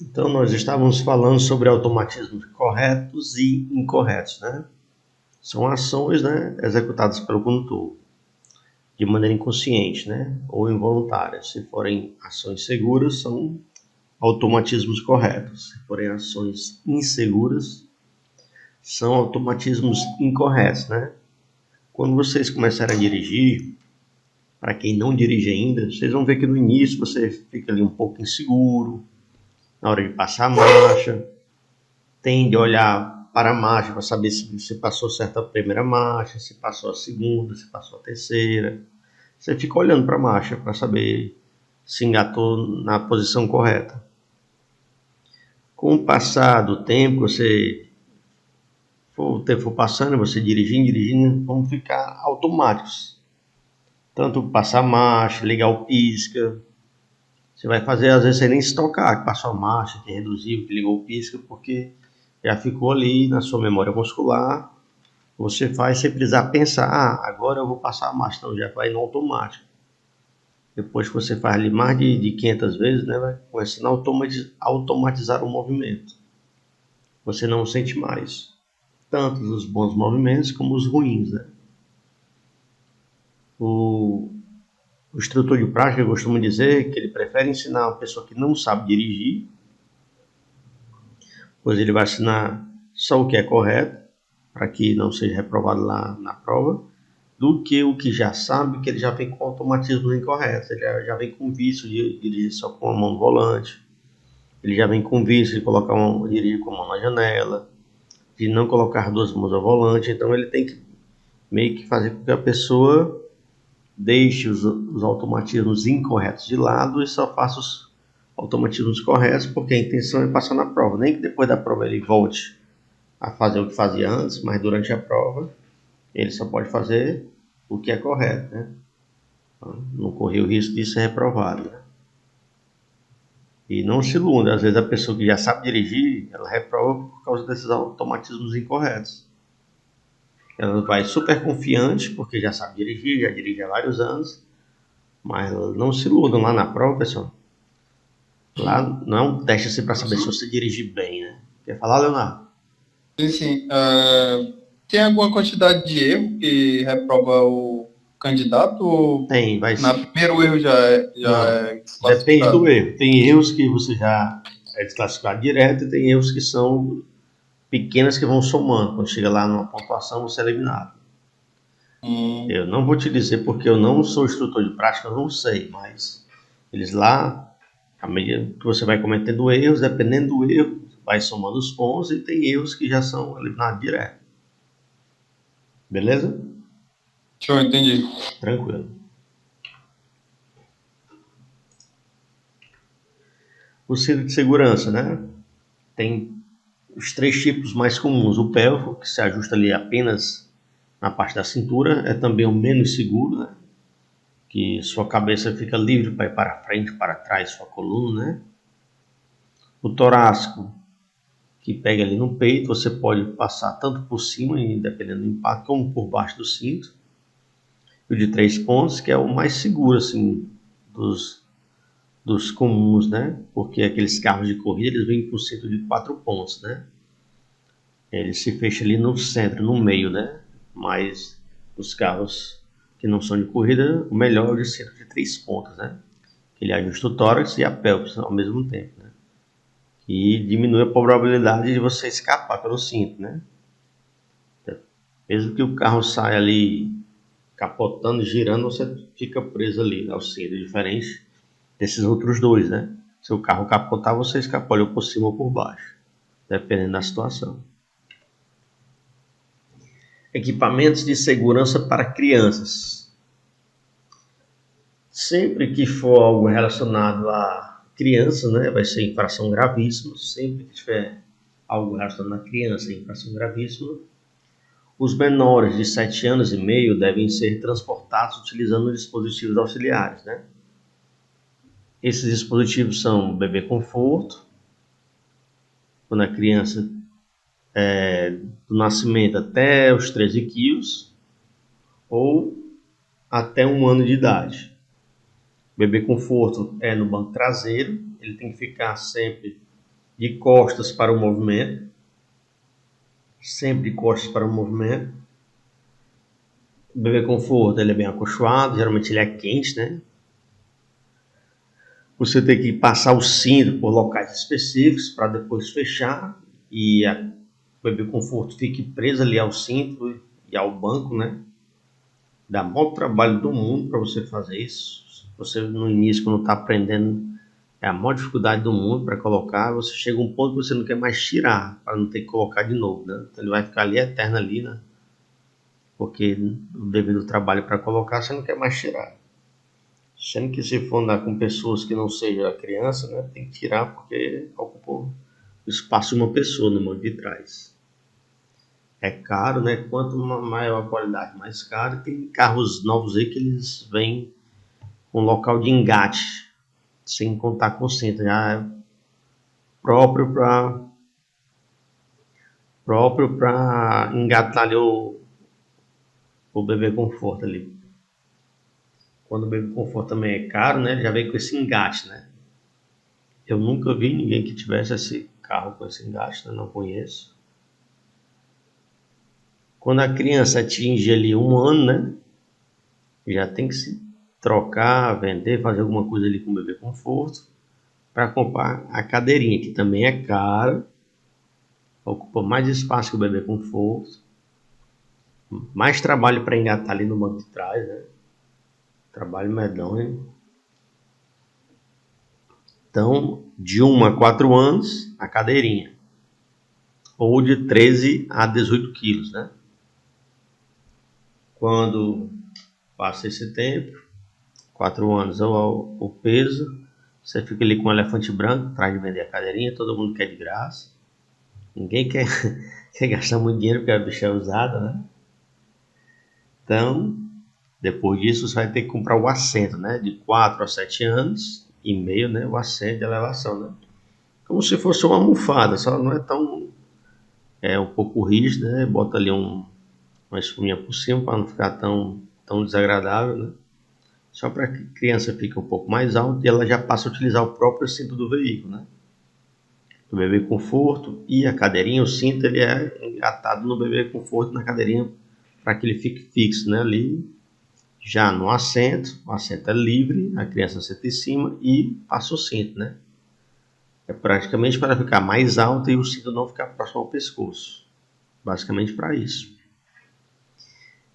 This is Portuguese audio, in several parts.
Então, nós estávamos falando sobre automatismos corretos e incorretos, né? São ações, né, executadas pelo condutor de maneira inconsciente, né, ou involuntária. Se forem ações seguras, são automatismos corretos. Se forem ações inseguras, são automatismos incorretos, né? Quando vocês começarem a dirigir, para quem não dirige ainda, vocês vão ver que no início você fica ali um pouco inseguro, na hora de passar a marcha, tende a olhar para a marcha para saber se você passou certo a primeira marcha, se passou a segunda, se passou a terceira. Você fica olhando para a marcha para saber se engatou na posição correta. Com o passar do tempo, você o tempo for passando, você dirigindo, vão ficar automáticos. Tanto passar marcha, ligar o pisca. Você vai fazer, às vezes, você nem se tocar, que passou a marcha, que reduziu, que ligou o pisca, porque já ficou ali na sua memória muscular. Você faz sem precisar pensar, agora eu vou passar a marcha, então já vai no automático. Depois que você faz ali mais de 500 vezes, né, vai começando a automatizar o movimento. Você não sente mais tanto os bons movimentos como os ruins, né? O instrutor de prática costuma dizer que ele prefere ensinar uma pessoa que não sabe dirigir, pois ele vai ensinar só o que é correto, para que não seja reprovado lá na prova, do que o que já sabe, que ele já vem com automatismo incorreto, ele já vem com vício de dirigir só com a mão no volante, ele já vem com vício de dirigir com a mão na janela, de não colocar duas mãos ao volante, então ele tem que meio que fazer com que a pessoa deixe os automatismos incorretos de lado e só faça os automatismos corretos, porque a intenção é passar na prova. Nem que depois da prova ele volte a fazer o que fazia antes, mas durante a prova ele só pode fazer o que é correto, né? Não correr o risco de ser reprovado, né? E não se ilunda, às vezes a pessoa que já sabe dirigir, ela reprova por causa desses automatismos incorretos. Ela vai super confiante, porque já sabe dirigir, já dirige há vários anos, mas não se iludam lá na prova, pessoal. Lá não é um teste assim para saber se você dirigir bem, né? Quer falar, Leonardo? Sim, sim. Tem alguma quantidade de erro que reprova o candidato ou Tem, vai. na primeiro erro já Não, é depende do desclassificado? erro. Tem erros que você já é desclassificado direto e tem erros que são pequenas que vão somando. Quando chega lá numa pontuação, você é eliminado. Eu não vou te dizer porque eu não sou instrutor de prática, eu não sei, mas eles lá, à medida que você vai cometendo erros, dependendo do erro, vai somando os pontos e tem erros que já são eliminados direto. Beleza? Show, entendi. Tranquilo. O cinto de segurança, né? Tem os três tipos mais comuns. O pélvico, que se ajusta ali apenas na parte da cintura, é também o menos seguro, né? Que sua cabeça fica livre para ir para frente, para trás, sua coluna, né? O torácico, que pega ali no peito, você pode passar tanto por cima, dependendo do impacto, como por baixo do cinto. E o de 3 pontos, que é o mais seguro, assim, dos comuns, né? Porque aqueles carros de corrida, eles vêm com cinto de 4 pontos, né? Ele se fecha ali no centro, no meio, né? Mas os carros que não são de corrida, o melhor é o de cinto de 3 pontos, né? Ele ajusta o tórax e a pelvis ao mesmo tempo, né? E diminui a probabilidade de você escapar pelo cinto, né? Mesmo que o carro saia ali capotando, girando, você fica preso ali ao cinto, diferente desses outros dois, né? Se o carro capotar, você escapole por cima ou por baixo, dependendo da situação. Equipamentos de segurança para crianças. Sempre que for algo relacionado a criança, né, vai ser infração gravíssima. Sempre que tiver algo relacionado a criança, infração gravíssima. Os menores de 7 anos e meio devem ser transportados utilizando dispositivos auxiliares, né? Esses dispositivos são bebê conforto, quando a criança do nascimento até os 13 quilos, ou até 1 ano de idade. Bebê conforto é no banco traseiro, ele tem que ficar sempre de costas para o movimento, sempre de costas para o movimento. O bebê conforto, ele é bem acolchoado, geralmente ele é quente, né? Você tem que passar o cinto por locais específicos para depois fechar e o bebê conforto fique preso ali ao cinto e ao banco, né? Dá maior trabalho do mundo para você fazer isso. Você no início, quando está aprendendo, é a maior dificuldade do mundo para colocar. Você chega a um ponto que você não quer mais tirar para não ter que colocar de novo, né? Então ele vai ficar ali eterno ali, né? Porque devido ao trabalho para colocar, você não quer mais tirar. Sendo que se for andar com pessoas que não seja a criança, né, tem que tirar porque ocupa o espaço de uma pessoa no banco de trás. É caro, né? Quanto maior a qualidade, mais caro. Tem carros novos aí que eles vêm com local de engate, sem contar com cinto, já é próprio para engatar ali o bebê conforto ali. Quando o bebê conforto também é caro, né? Já vem com esse engate, né? Eu nunca vi ninguém que tivesse esse carro com esse engate, né? Não conheço. Quando a criança atinge ali 1 ano, né? Já tem que se trocar, vender, fazer alguma coisa ali com o bebê conforto para comprar a cadeirinha, que também é cara, ocupa mais espaço que o bebê conforto, mais trabalho para engatar ali no banco de trás, né? Trabalho medonho. Então, de 1 a 4 anos, a cadeirinha. Ou de 13 a 18 quilos, né? Quando passa esse tempo, 4 anos o peso, você fica ali com um elefante branco, atrás de vender a cadeirinha, todo mundo quer de graça. Ninguém quer, quer gastar muito dinheiro porque a bicha é usada, né? Então, depois disso você vai ter que comprar o assento, né? De 4 a 7 anos e meio, né? O assento de elevação, né? Como se fosse uma almofada, só não é tão... É um pouco rígido, né? Bota ali uma espuminha por cima para não ficar tão desagradável, né? Só para que a criança fique um pouco mais alta e ela já passa a utilizar o próprio cinto do veículo, né? O bebê conforto e a cadeirinha, o cinto ele é engatado no bebê conforto na cadeirinha para que ele fique fixo, né? Ali já no assento, o assento é livre, a criança senta em cima e passa o cinto, né? É praticamente para ficar mais alta e o cinto não ficar próximo ao pescoço. Basicamente para isso.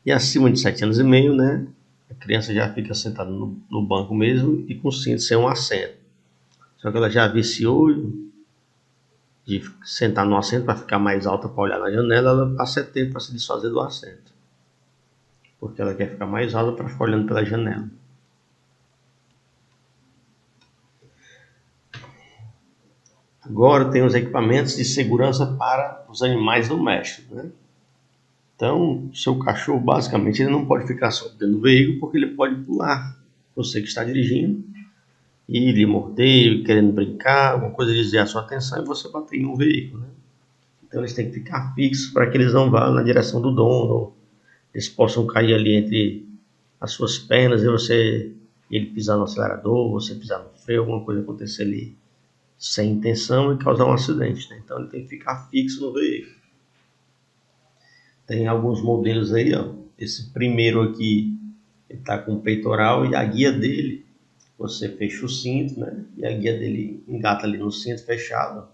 E acima de 7 anos e meio, né? A criança já fica sentada no banco mesmo e com o cinto sem um assento. Só que ela já viciou de sentar no assento para ficar mais alta para olhar na janela, ela passa tempo para se desfazer do assento. Porque ela quer ficar mais alta para ficar olhando pela janela. Agora tem os equipamentos de segurança para os animais domésticos, né? Então, seu cachorro basicamente ele não pode ficar só dentro do veículo porque ele pode pular. Você que está dirigindo e lhe morder, querendo brincar, alguma coisa desviar a sua atenção e você bater em um veículo, né? Então eles têm que ficar fixos para que eles não vá na direção do dono, eles possam cair ali entre as suas pernas e ele pisar no acelerador, você pisar no freio, alguma coisa acontecer ali sem intenção e causar um acidente, né? Então ele tem que ficar fixo no veículo. Tem alguns modelos aí, ó. Esse primeiro aqui, ele está com o peitoral e a guia dele, você fecha o cinto, né? E a guia dele engata ali no cinto fechado.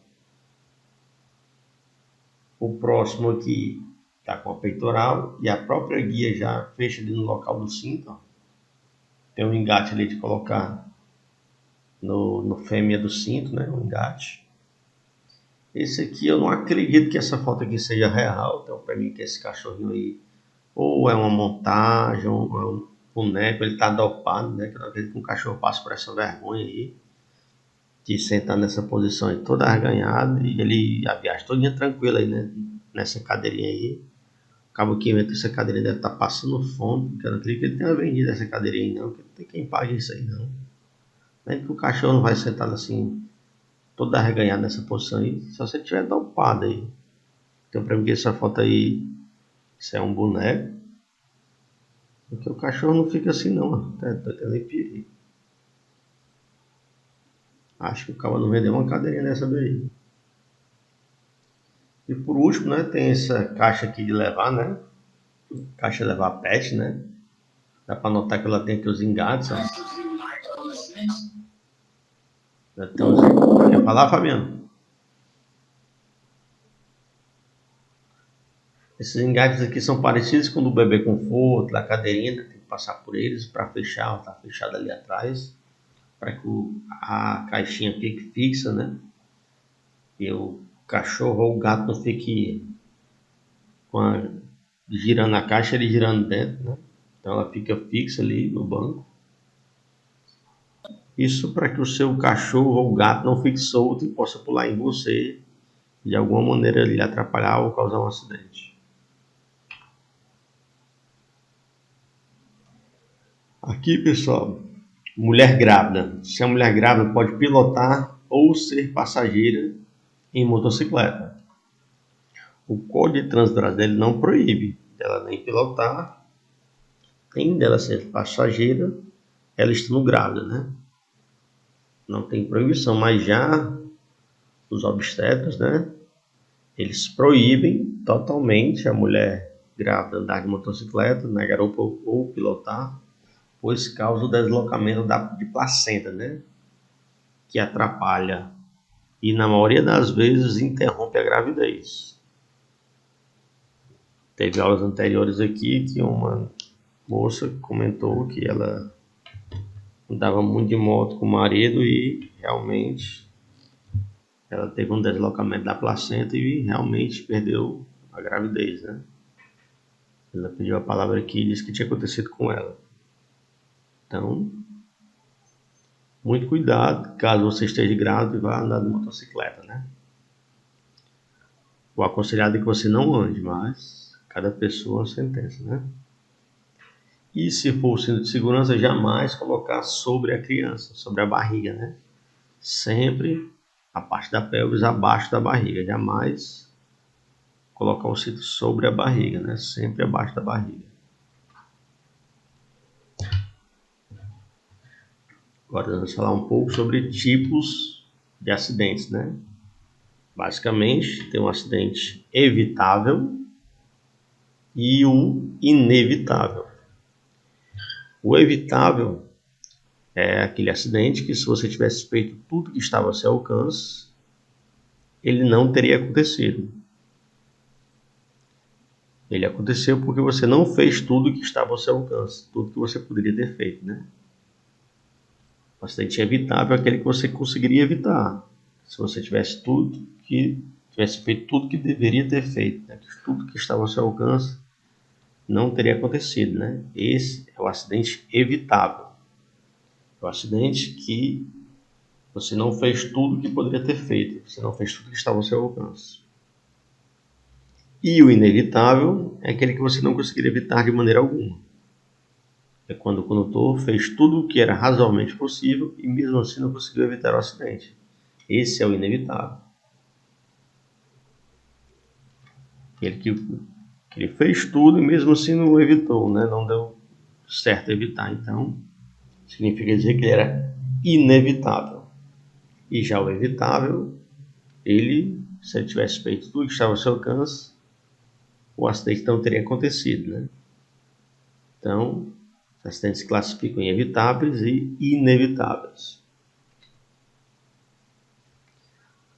O próximo aqui está com a peitoral e a própria guia já fecha ali no local do cinto, ó. Tem um engate ali de colocar no fêmea do cinto, né? Um engate. Esse aqui eu não acredito que essa foto aqui seja real, então para mim que esse cachorrinho aí ou é uma montagem, ou é um boneco, ele tá dopado, né? Que eu não acredito que um cachorro passe por essa vergonha aí de sentar nessa posição aí toda arganhada e ele a viagem todinha tranquila aí, né? Nessa cadeirinha aí. Acaba que inventa essa cadeirinha deve estar passando fome, porque eu não acredito que ele tenha vendido essa cadeirinha aí não, porque não tem quem pague isso aí não. Não é que o cachorro não vai sentar assim todo arreganhado nessa posição aí, só se ele tiver dopado aí. Então pra mim que essa foto aí, isso é um boneco, porque o cachorro não fica assim não, tá nem perigo. Acho que o cara não vendeu uma cadeirinha dessa daí. E por último, né, tem essa caixa aqui de levar, né? Caixa de levar pet, né? Dá para notar que ela tem aqui os engates, ó. Então, quer falar, Fabiano? Esses engates aqui são parecidos com o do bebê conforto, da cadeirinha, tem que passar por eles para fechar, tá fechado ali atrás, para que a caixinha fique fixa, né? E o cachorro ou o gato não fique girando a caixa, ele girando dentro, né? Então ela fica fixa ali no banco. Isso para que o seu cachorro ou gato não fique solto e possa pular em você e de alguma maneira lhe atrapalhar ou causar um acidente. Aqui, pessoal, mulher grávida. Se a mulher grávida pode pilotar ou ser passageira em motocicleta. O Código de Trânsito brasileiro não proíbe dela nem pilotar, nem dela ser passageira, ela estando grávida, né? Não tem proibição, mas já os obstetras, né? Eles proíbem totalmente a mulher grávida andar de motocicleta, na garupa ou pilotar, pois causa o deslocamento de placenta, né? Que atrapalha e, na maioria das vezes, interrompe a gravidez. Teve aulas anteriores aqui que uma moça comentou que ela andava muito de moto com o marido e realmente ela teve um deslocamento da placenta e realmente perdeu a gravidez, né? Ela pediu a palavra aqui e disse que tinha acontecido com ela. Então, muito cuidado caso você esteja grávida e vá andar de motocicleta, né? O aconselhado é que você não ande, mas cada pessoa é uma sentença, né? E se for o cinto de segurança, jamais colocar sobre a criança, sobre a barriga, né? Sempre a parte da pelvis abaixo da barriga, jamais colocar o cinto sobre a barriga, né? Sempre abaixo da barriga. Agora vamos falar um pouco sobre tipos de acidentes, né? Basicamente, tem um acidente evitável e o inevitável. O evitável é aquele acidente que, se você tivesse feito tudo que estava ao seu alcance, ele não teria acontecido. Ele aconteceu porque você não fez tudo que estava ao seu alcance, tudo que você poderia ter feito, né? O acidente evitável é aquele que você conseguiria evitar, se você tivesse feito tudo que deveria ter feito, né? Tudo que estava ao seu alcance não teria acontecido, né? Esse é o acidente evitável. É o acidente que você não fez tudo que poderia ter feito, você não fez tudo que estava ao seu alcance. E o inevitável é aquele que você não conseguiria evitar de maneira alguma. É quando o condutor fez tudo o que era razoavelmente possível e mesmo assim não conseguiu evitar o acidente. Esse é o inevitável. Aquele que ele fez tudo e mesmo assim não evitou, né? Não deu certo evitar. Então, significa dizer que ele era inevitável. E já o evitável, se ele tivesse feito tudo que estava ao seu alcance, o acidente não teria acontecido, né? Então, os acidentes se classificam em evitáveis e inevitáveis.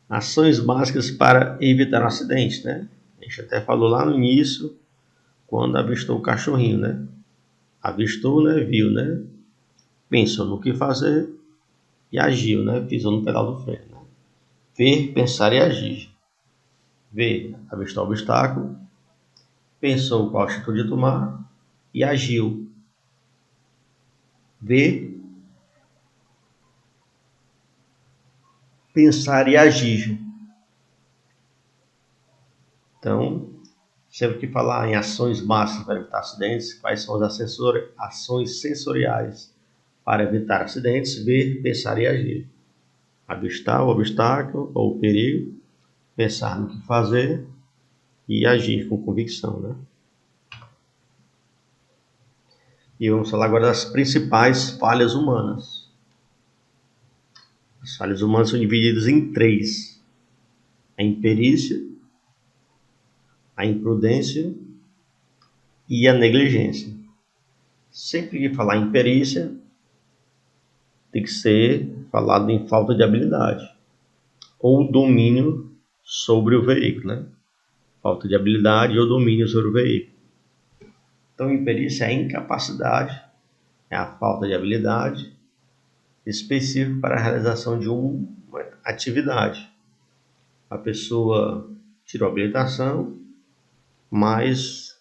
Ações básicas para evitar um acidente, né? A gente até falou lá no início, quando avistou o cachorrinho, né? Avistou, né? Viu, né? Pensou no que fazer e agiu, né? Pisou no pedal do freio, né? Ver, pensar e agir. Ver, avistou o obstáculo, pensou qual atitude tomar e agiu. Ver, pensar e agir. Então, sempre que falar em ações básicas para evitar acidentes, quais são as ações sensoriais para evitar acidentes? Ver, pensar e agir. Avistar o obstáculo ou o perigo, pensar no que fazer e agir com convicção, né? E vamos falar agora das principais falhas humanas. As falhas humanas são divididas em 3. A imperícia, a imprudência e a negligência. Sempre que falar em perícia, tem que ser falado em falta de habilidade ou domínio sobre o veículo, né? Falta de habilidade ou domínio sobre o veículo. Então, imperícia é a incapacidade, é a falta de habilidade específica para a realização de uma atividade. A pessoa tirou a habilitação, mas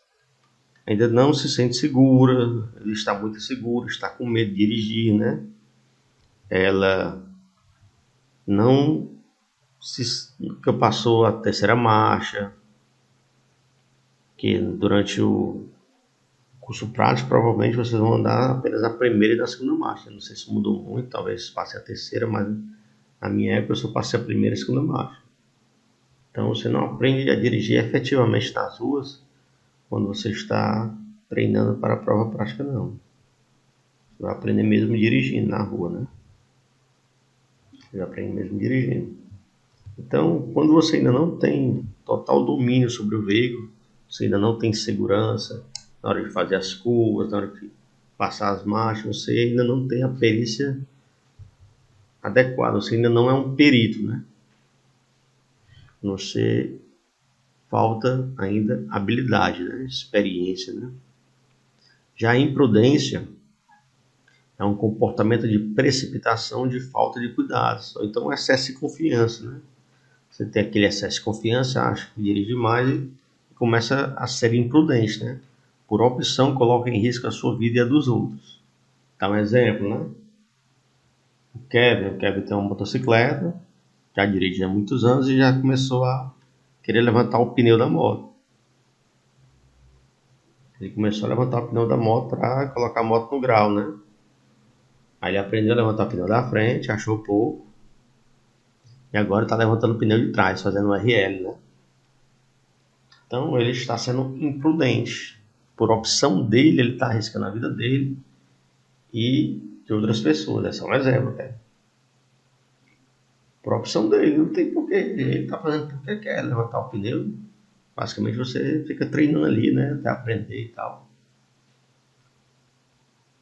ainda não se sente segura, está muito insegura, está com medo de dirigir, né? Ela nunca passou a terceira marcha, que durante o curso prático provavelmente vocês vão andar apenas a primeira e a segunda marcha. Não sei se mudou muito, talvez passe a terceira, mas na minha época eu só passei a primeira e a segunda marcha. Então você não aprende a dirigir efetivamente nas ruas quando você está treinando para a prova prática, não. Você vai aprender mesmo dirigindo na rua, né? Você vai aprender mesmo dirigindo. Então, quando você ainda não tem total domínio sobre o veículo, você ainda não tem segurança na hora de fazer as curvas, na hora de passar as marchas, você ainda não tem a perícia adequada, você ainda não é um perito, né? Você falta ainda habilidade, né? Experiência, né? Já a imprudência é um comportamento de precipitação, de falta de cuidados, ou então excesso de confiança, né? Você tem aquele excesso de confiança, acha que dirige mais e começa a ser imprudente, né? Por opção, coloca em risco a sua vida e a dos outros. Dá um exemplo, né? O Kevin tem uma motocicleta, já dirige há muitos anos e já começou a querer levantar o pneu da moto. Ele começou a levantar o pneu da moto para colocar a moto no grau, né? Aí ele aprendeu a levantar o pneu da frente, achou pouco. E agora está levantando o pneu de trás, fazendo um RL, né? Então ele está sendo imprudente. Por opção dele, ele está arriscando a vida dele e de outras pessoas. Esse é um exemplo, né? Por opção dele, não tem porquê. Ele está fazendo porque quer levantar o pneu. Basicamente você fica treinando ali, né? Até aprender e tal.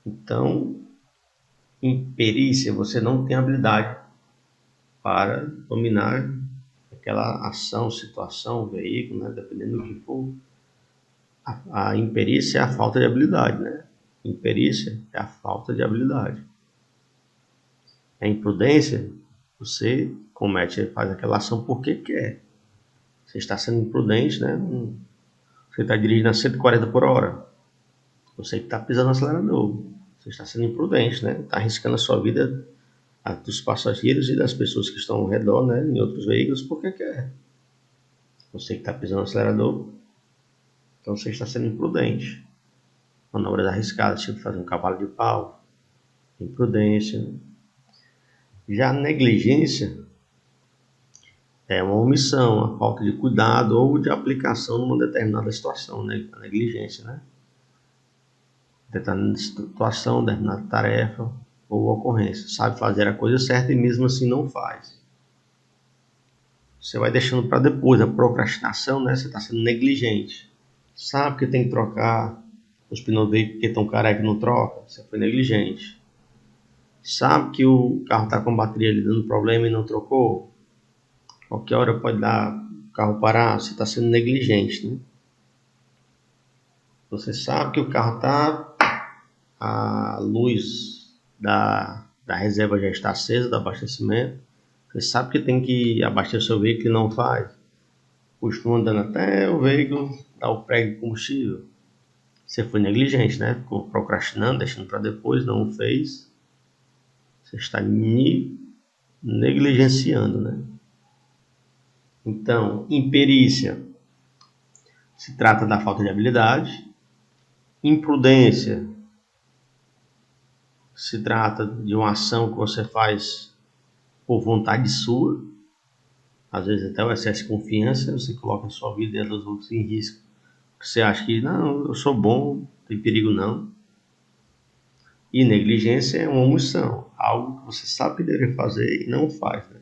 Então, em perícia, você não tem habilidade para dominar aquela ação, situação, veículo, né? Dependendo do que for. A imperícia é a falta de habilidade, né? Imperícia é a falta de habilidade. A imprudência, você faz aquela ação porque quer. Você está sendo imprudente, né? Você está dirigindo a 140 por hora. Você que está pisando no acelerador. Você está sendo imprudente, né? Está arriscando a sua vida, a dos passageiros e das pessoas que estão ao redor, né? Em outros veículos, porque quer. Você que está pisando no acelerador. Então você está sendo imprudente. Manobras arriscadas, tipo fazer um cavalo de pau. Imprudência. Já a negligência é uma omissão, a falta de cuidado ou de aplicação numa determinada situação, né? A negligência, né? Determinada situação, determinada tarefa ou ocorrência. Sabe fazer a coisa certa e mesmo assim não faz. Você vai deixando para depois, a procrastinação, né? Você está sendo negligente. Sabe que tem que trocar os pneus do veículo porque estão careca e não troca? Você foi negligente. Sabe que o carro está com a bateria ali dando problema e não trocou? Qualquer hora pode dar o carro parar, você está sendo negligente, né? Você sabe que o carro está, a luz da reserva já está acesa, do abastecimento. Você sabe que tem que abastecer o seu veículo e não faz. Continua andando até o veículo dar o prego de combustível. Você foi negligente, né? Ficou procrastinando, deixando para depois, não fez. Você está negligenciando, né? Então, imperícia se trata da falta de habilidade. Imprudência se trata de uma ação que você faz por vontade sua. Às vezes até o excesso de confiança, você coloca a sua vida e a dos outros em risco. Você acha que, não, eu sou bom, não tem perigo não. E negligência é uma omissão, algo que você sabe que deveria fazer e não faz, né?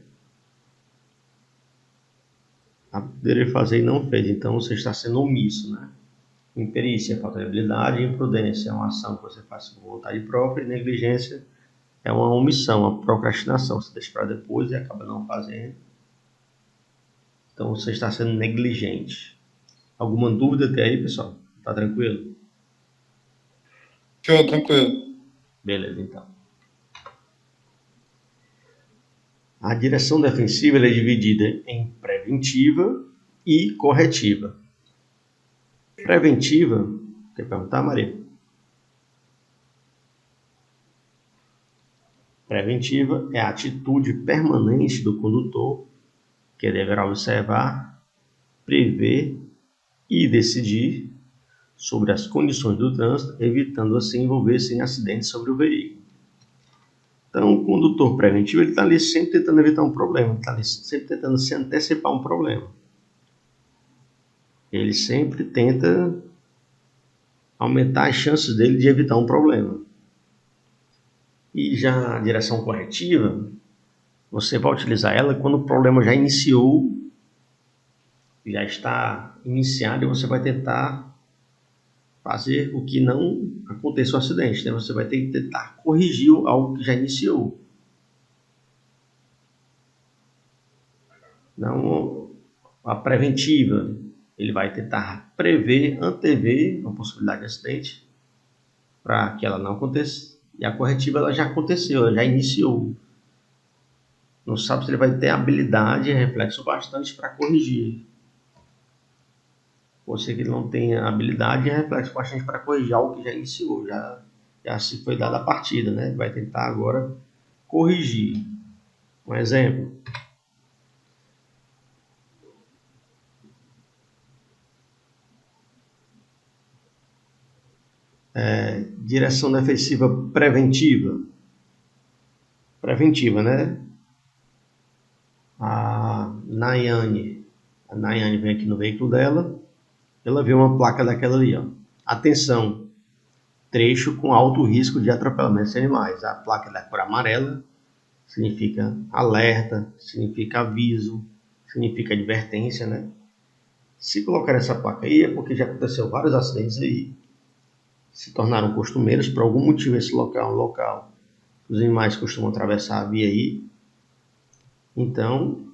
poderia fazer e não fez, então você está sendo omisso, né? Imperícia, falta de habilidade, imprudência é uma ação que você faz com vontade própria, e negligência é uma omissão, uma procrastinação, você deixa para depois e acaba não fazendo. Então você está sendo negligente. Alguma dúvida até aí, pessoal? Tá tranquilo? Show, tranquilo. Beleza, então. A direção defensiva é dividida em preventiva e corretiva. Preventiva, quer perguntar, Maria? Preventiva é a atitude permanente do condutor que deverá observar, prever e decidir sobre as condições do trânsito, evitando assim envolver-se em acidentes sobre o veículo. Então, o condutor preventivo está ali sempre tentando evitar um problema, está ali sempre tentando se antecipar um problema. Ele sempre tenta aumentar as chances dele de evitar um problema. E já a direção corretiva, você vai utilizar ela quando o problema já iniciou, já está iniciado, e você vai tentar fazer o que não aconteça o acidente, né? Você vai ter que tentar corrigir algo que já iniciou. Não, a preventiva, ele vai tentar prever, antever uma possibilidade de acidente para que ela não aconteça. E a corretiva, ela já aconteceu, ela já iniciou. Não sabe se ele vai ter habilidade e reflexo bastante para corrigir. Pode ser que ele não tenha habilidade e reflexo bastante para corrigir algo que já iniciou, já se foi dada a partida, né? Ele vai tentar agora corrigir. Um exemplo. Direção defensiva preventiva. Preventiva, né? A Nayane vem aqui no veículo dela, ela vê uma placa daquela ali, ó. Atenção, trecho com alto risco de atropelamento de animais. A placa da cor amarela significa alerta, significa aviso, significa advertência, né? Se colocar essa placa aí é porque já aconteceu vários acidentes aí, se tornaram costumeiros por algum motivo. Esse local é um local que os animais costumam atravessar a via aí. Então,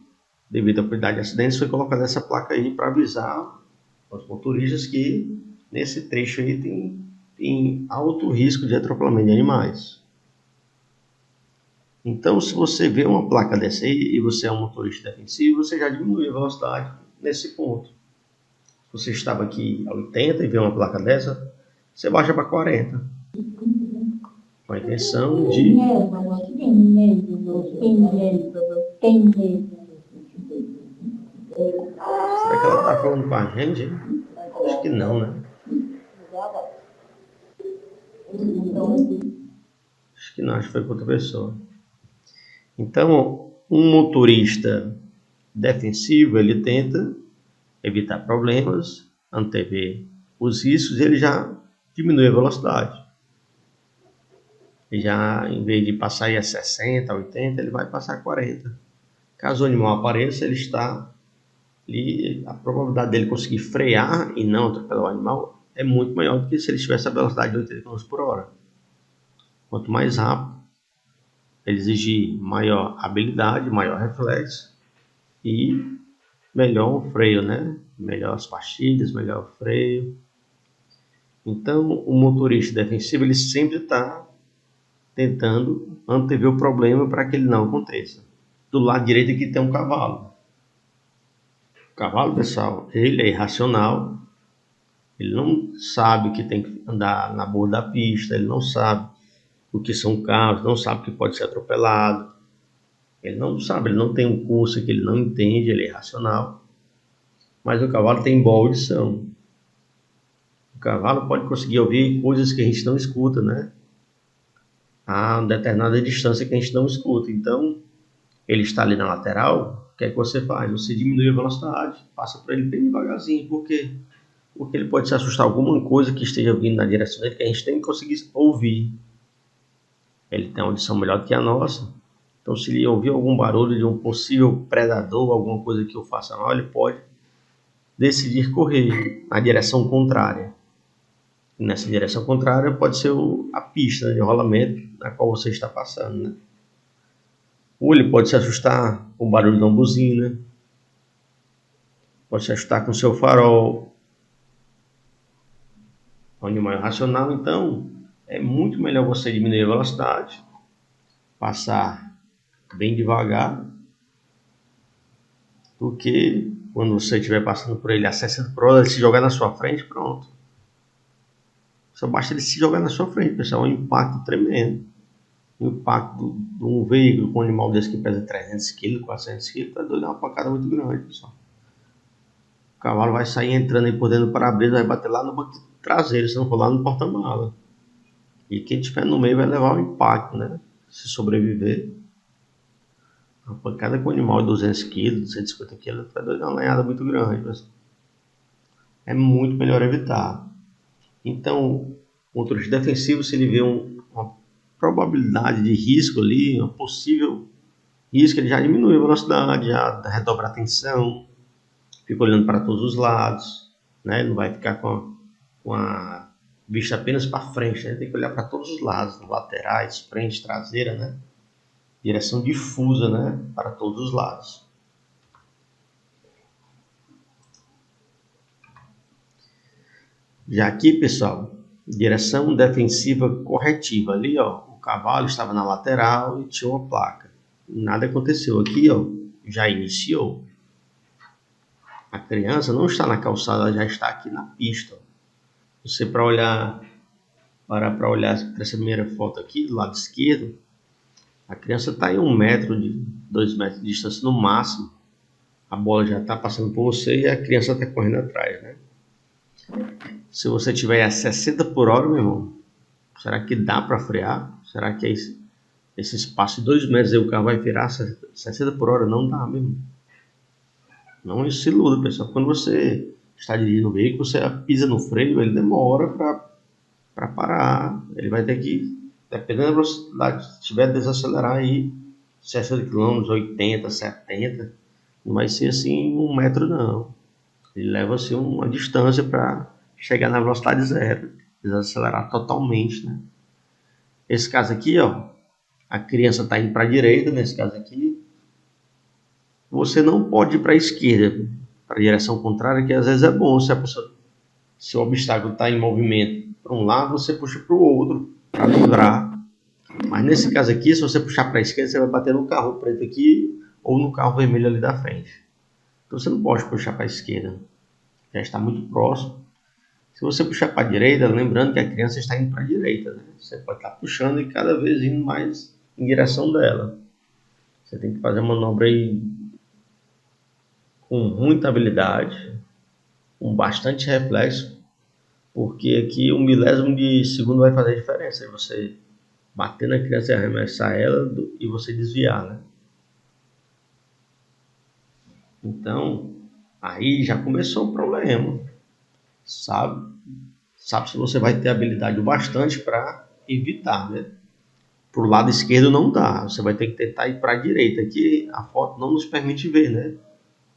devido à quantidade de acidentes, foi colocada essa placa aí para avisar aos motoristas que nesse trecho aí tem alto risco de atropelamento de animais. Então, se você vê uma placa dessa aí e você é um motorista defensivo, você já diminui a velocidade nesse ponto. Se você estava aqui a 80 e vê uma placa dessa, você baixa para 40. Com a intenção de... Será que ela está falando com a gente? Acho que não, né? Acho que não, acho que foi com outra pessoa. Então, um motorista defensivo, ele tenta evitar problemas, antever os riscos, e ele já diminui a velocidade. E já, em vez de passar aí a 60, 80, ele vai passar a 40. Caso o animal apareça, ele está... a probabilidade dele conseguir frear e não atropelar o animal é muito maior do que se ele tivesse a velocidade de 80 km por hora. Quanto mais rápido, ele exige maior habilidade, maior reflexo e melhor o freio, né? Melhor as pastilhas, melhor o freio. Então, o motorista defensivo, ele sempre está tentando antever o problema para que ele não aconteça. Do lado direito aqui tem um cavalo. O cavalo, pessoal, ele é irracional. Ele não sabe que tem que andar na borda da pista, ele não sabe o que são carros, não sabe que pode ser atropelado. Ele não sabe, ele não tem um curso que ele não entende, ele é irracional. Mas o cavalo tem boa audição. O cavalo pode conseguir ouvir coisas que a gente não escuta, né? A determinada distância que a gente não escuta. Então, ele está ali na lateral, o que é que você faz? Você diminui a velocidade, passa por ele bem devagarzinho, porque ele pode se assustar alguma coisa que esteja vindo na direção dele, que a gente tem que conseguir ouvir. Ele tem uma audição melhor do que a nossa, Então, se ele ouvir algum barulho de um possível predador, alguma coisa que eu faça mal, ele pode decidir correr na direção contrária. E nessa direção contrária pode ser a pista de rolamento na qual você está passando, né? Ou ele pode se assustar com o barulho de uma buzina, pode se assustar com o seu farol. O animal é racional, então é muito melhor você diminuir a velocidade, passar bem devagar, do que quando você estiver passando por ele a 60 por hora, ele se jogar na sua frente, pronto. Só basta ele se jogar na sua frente, pessoal, é um impacto tremendo. O impacto de um veículo com um animal desse que pesa 300 kg, 400 kg, tá doido, é uma pancada muito grande, pessoal. O cavalo vai sair entrando aí por dentro do para-brisa, vai bater lá no banco traseiro, se não for lá no porta-mala. E quem estiver no meio vai levar o impacto, né? Se sobreviver. Uma pancada com um animal de 200 kg, 250 kg, tá doido, é uma lenhada muito grande, pessoal. É muito melhor evitar. Então, o motorista defensivo, se ele vê uma probabilidade de risco ali, um possível risco, ele já diminui a velocidade, já redobra a atenção, fica olhando para todos os lados, né? Ele não vai ficar com a vista apenas para frente, né? Tem que olhar para todos os lados, laterais, frente, traseira, né? Direção difusa, né? Para todos os lados. Já aqui, pessoal, direção defensiva corretiva. Ali, ó, o cavalo estava na lateral e tinha uma placa. Nada aconteceu. Aqui, ó, já iniciou. A criança não está na calçada, ela já está aqui na pista. Você para olhar para essa primeira foto aqui, do lado esquerdo, a criança está em 1 metro, 2 metros de distância no máximo. A bola já está passando por você e a criança está correndo atrás, né? Se você tiver a 60 por hora, meu irmão, será que dá para frear? Será que esse espaço de 2 metros aí o carro vai virar 60 por hora? Não dá mesmo. Não se iluda, pessoal. Quando você está dirigindo o veículo, você pisa no freio, ele demora para parar. Ele vai ter que, dependendo da velocidade, se tiver desacelerar aí 60 km, 80, 70, não vai ser assim 1 metro não. Ele leva assim uma distância para chegar na velocidade zero, desacelerar totalmente, né? Esse caso aqui, ó, a criança está indo para a direita, nesse caso aqui, você não pode ir para a esquerda, para a direção contrária, que às vezes é bom, se o obstáculo está em movimento para um lado, você puxa para o outro, para livrar. Mas nesse caso aqui, se você puxar para a esquerda, você vai bater no carro preto aqui, ou no carro vermelho ali da frente. Então você não pode puxar para a esquerda, já está muito próximo. Se você puxar para a direita, lembrando que a criança está indo para a direita, né? Você pode estar puxando e cada vez indo mais em direção dela. Você tem que fazer a manobra aí com muita habilidade, com bastante reflexo, porque aqui 1 milésimo de segundo vai fazer a diferença. Você bater na criança e arremessar ela e você desviar, né? Então, aí já começou o problema. Sabe se você vai ter habilidade o bastante para evitar, né? Para o lado esquerdo não dá, você vai ter que tentar ir para a direita, que a foto não nos permite ver, né?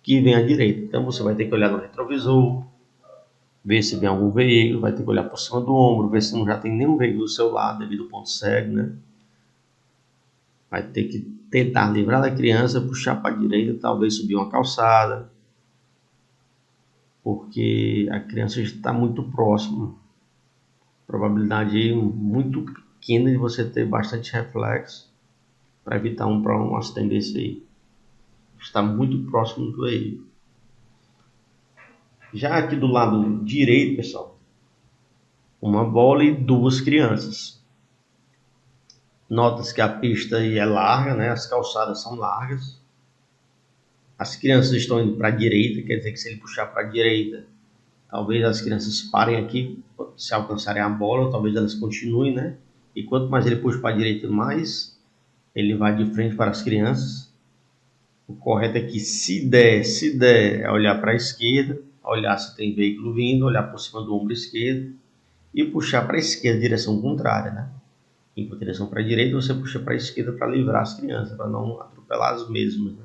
Que vem à direita. Então você vai ter que olhar no retrovisor, ver se vem algum veículo, vai ter que olhar por cima do ombro, ver se não já tem nenhum veículo do seu lado devido ao ponto cego, né? Vai ter que tentar livrar da criança, puxar para a direita, talvez subir uma calçada, porque a criança está muito próxima. Probabilidade muito pequena de você ter bastante reflexo para evitar um acidente desse aí. Está muito próximo do veículo. Já aqui do lado direito, pessoal, uma bola e 2 crianças. Nota-se que a pista aí é larga, né? As calçadas são largas. As crianças estão indo para a direita, quer dizer que se ele puxar para a direita, talvez as crianças parem aqui, se alcançarem a bola, ou talvez elas continuem, né? E quanto mais ele puxa para a direita, mais ele vai de frente para as crianças. O correto é que, se der, é olhar para a esquerda, olhar se tem veículo vindo, olhar por cima do ombro esquerdo e puxar para a esquerda, direção contrária, né? Enquanto eles vão para a direita, você puxa para a esquerda para livrar as crianças, para não atropelar as mesmas, né?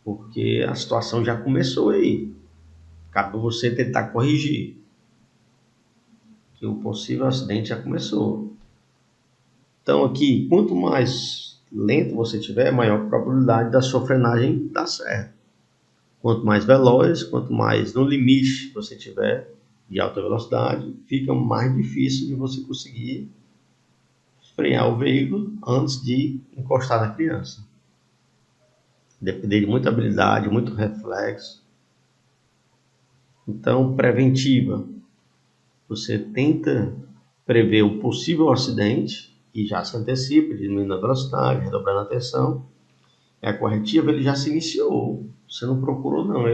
Porque a situação já começou aí. Cabe você tentar corrigir. Que o possível acidente já começou. Então aqui, quanto mais lento você tiver, maior a probabilidade da sua frenagem dar certo. Quanto mais veloz, quanto mais no limite você tiver de alta velocidade, fica mais difícil de você conseguir frear o veículo antes de encostar na criança. Depender de muita habilidade, muito reflexo. Então, preventiva. Você tenta prever um possível acidente e já se antecipa, diminuindo a velocidade, redobrando a atenção. A corretiva ele já se iniciou. Você não procurou não.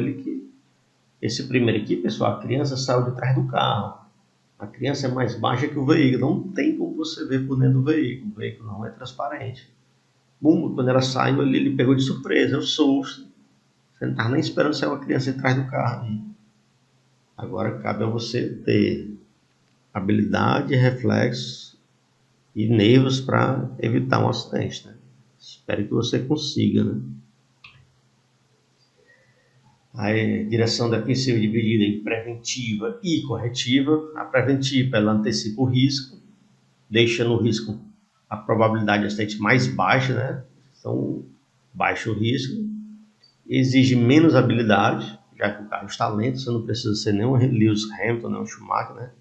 Esse primeiro aqui, pessoal, a criança saiu de trás do carro. A criança é mais baixa que o veículo. Não tem como você ver por dentro do veículo. O veículo não é transparente. Bum, quando ela saiu, ele pegou de surpresa, é o susto. Você não estava nem esperando sair uma criança de trás do carro. Agora cabe a você ter habilidade, reflexo e nervos para evitar um acidente, né? Espero que você consiga, né? A direção defensiva dividida em preventiva e corretiva. A preventiva ela antecipa o risco, deixando o risco a probabilidade de acidente mais baixa, né? Então, baixa o risco, exige menos habilidade, já que o carro está lento, você não precisa ser nem um Lewis Hamilton, nem um Schumacher, né?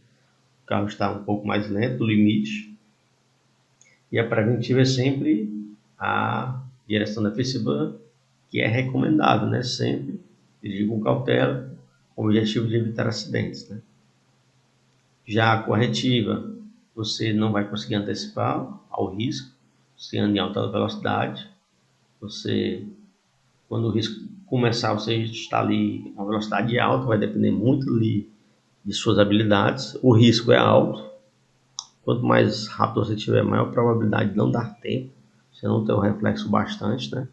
O carro está um pouco mais lento, do limite. E a preventiva é sempre a direção defensiva, que é recomendável, né? Sempre dirigir com cautela, com o objetivo de evitar acidentes, né? Já a corretiva, você não vai conseguir antecipar ao risco, você anda em alta velocidade, quando o risco começar, você está ali a velocidade alta, vai depender muito ali de suas habilidades, o risco é alto, quanto mais rápido você tiver, maior probabilidade de não dar tempo, você não ter o reflexo bastante, né?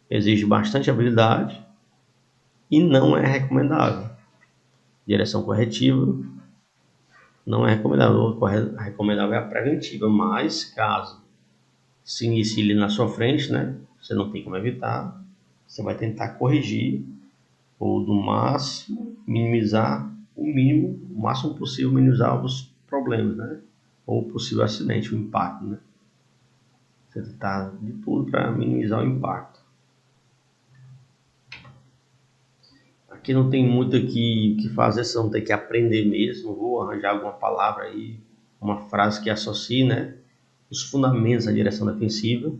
Exige bastante habilidade e não é recomendável. Direção corretiva não é recomendável, recomendável é a preventiva, mas caso se inicie ali na sua frente, né? Você não tem como evitar, você vai tentar corrigir ou no máximo minimizar o máximo possível minimizar os problemas, né? Ou o possível acidente, o impacto, né? Você tentar de tudo para minimizar o impacto. Aqui não tem muito que fazer, você não tem que aprender mesmo. Vou arranjar alguma palavra aí, uma frase que associe, né? Os fundamentos da direção defensiva.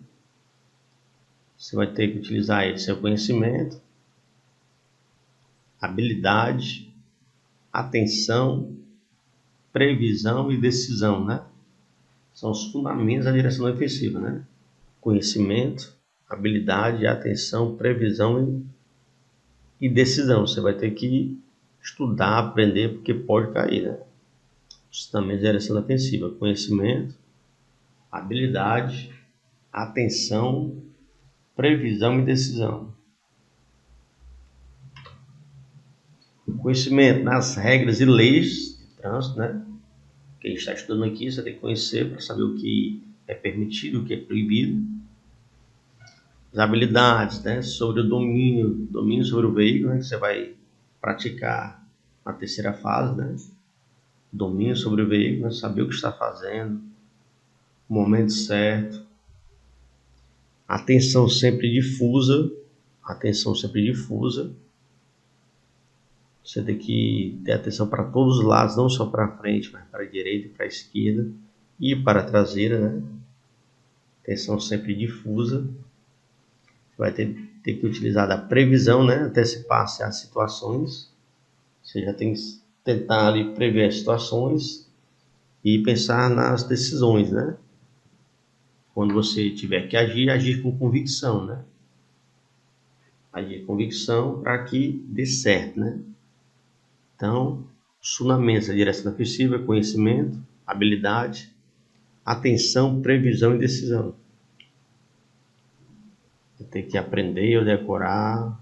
Você vai ter que utilizar aí seu conhecimento, habilidade, atenção, previsão e decisão, né? São os fundamentos da direção defensiva, né? Conhecimento, habilidade, atenção, previsão e decisão. Você vai ter que estudar, aprender, porque pode cair, né? Os fundamentos da direção defensiva: conhecimento, habilidade, atenção, previsão e decisão. Conhecimento nas regras e leis de trânsito, né? Quem está estudando aqui, você tem que conhecer para saber o que é permitido, o que é proibido. As habilidades, né? Sobre o domínio sobre o veículo, né? Que você vai praticar na terceira fase, né? Domínio sobre o veículo, né? Saber o que está fazendo, o momento certo. Atenção sempre difusa. Você tem que ter atenção para todos os lados, não só para frente, mas para a direita e para a esquerda e para a traseira, né? Atenção sempre difusa. Você vai ter que utilizar da previsão, né? Antecipar-se às situações. Você já tem que tentar ali prever as situações e pensar nas decisões, né? Quando você tiver que agir, agir com convicção, né? Agir com convicção para que dê certo, né? Então, os fundamentos da direção defensiva: conhecimento, habilidade, atenção, previsão e decisão. Você tem que aprender ou decorar,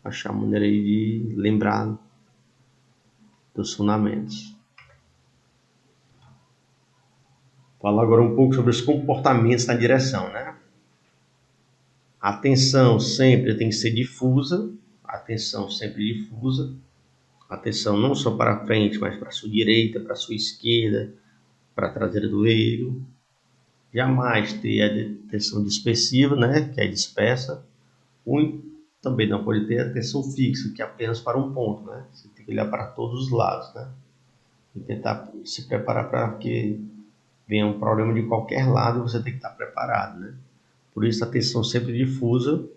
achar maneira aí de lembrar dos fundamentos. Falar agora um pouco sobre os comportamentos na direção, né? A atenção sempre tem que ser difusa, atenção sempre difusa, atenção não só para frente, mas para a sua direita, para a sua esquerda, para a traseira do veículo. Jamais ter a atenção dispersiva, né, que é dispersa. Também não pode ter atenção fixa, que é apenas para um ponto, né? Você tem que olhar para todos os lados, né? E tentar se preparar para que venha um problema de qualquer lado, você tem que estar preparado, né? Por isso, a atenção sempre difusa.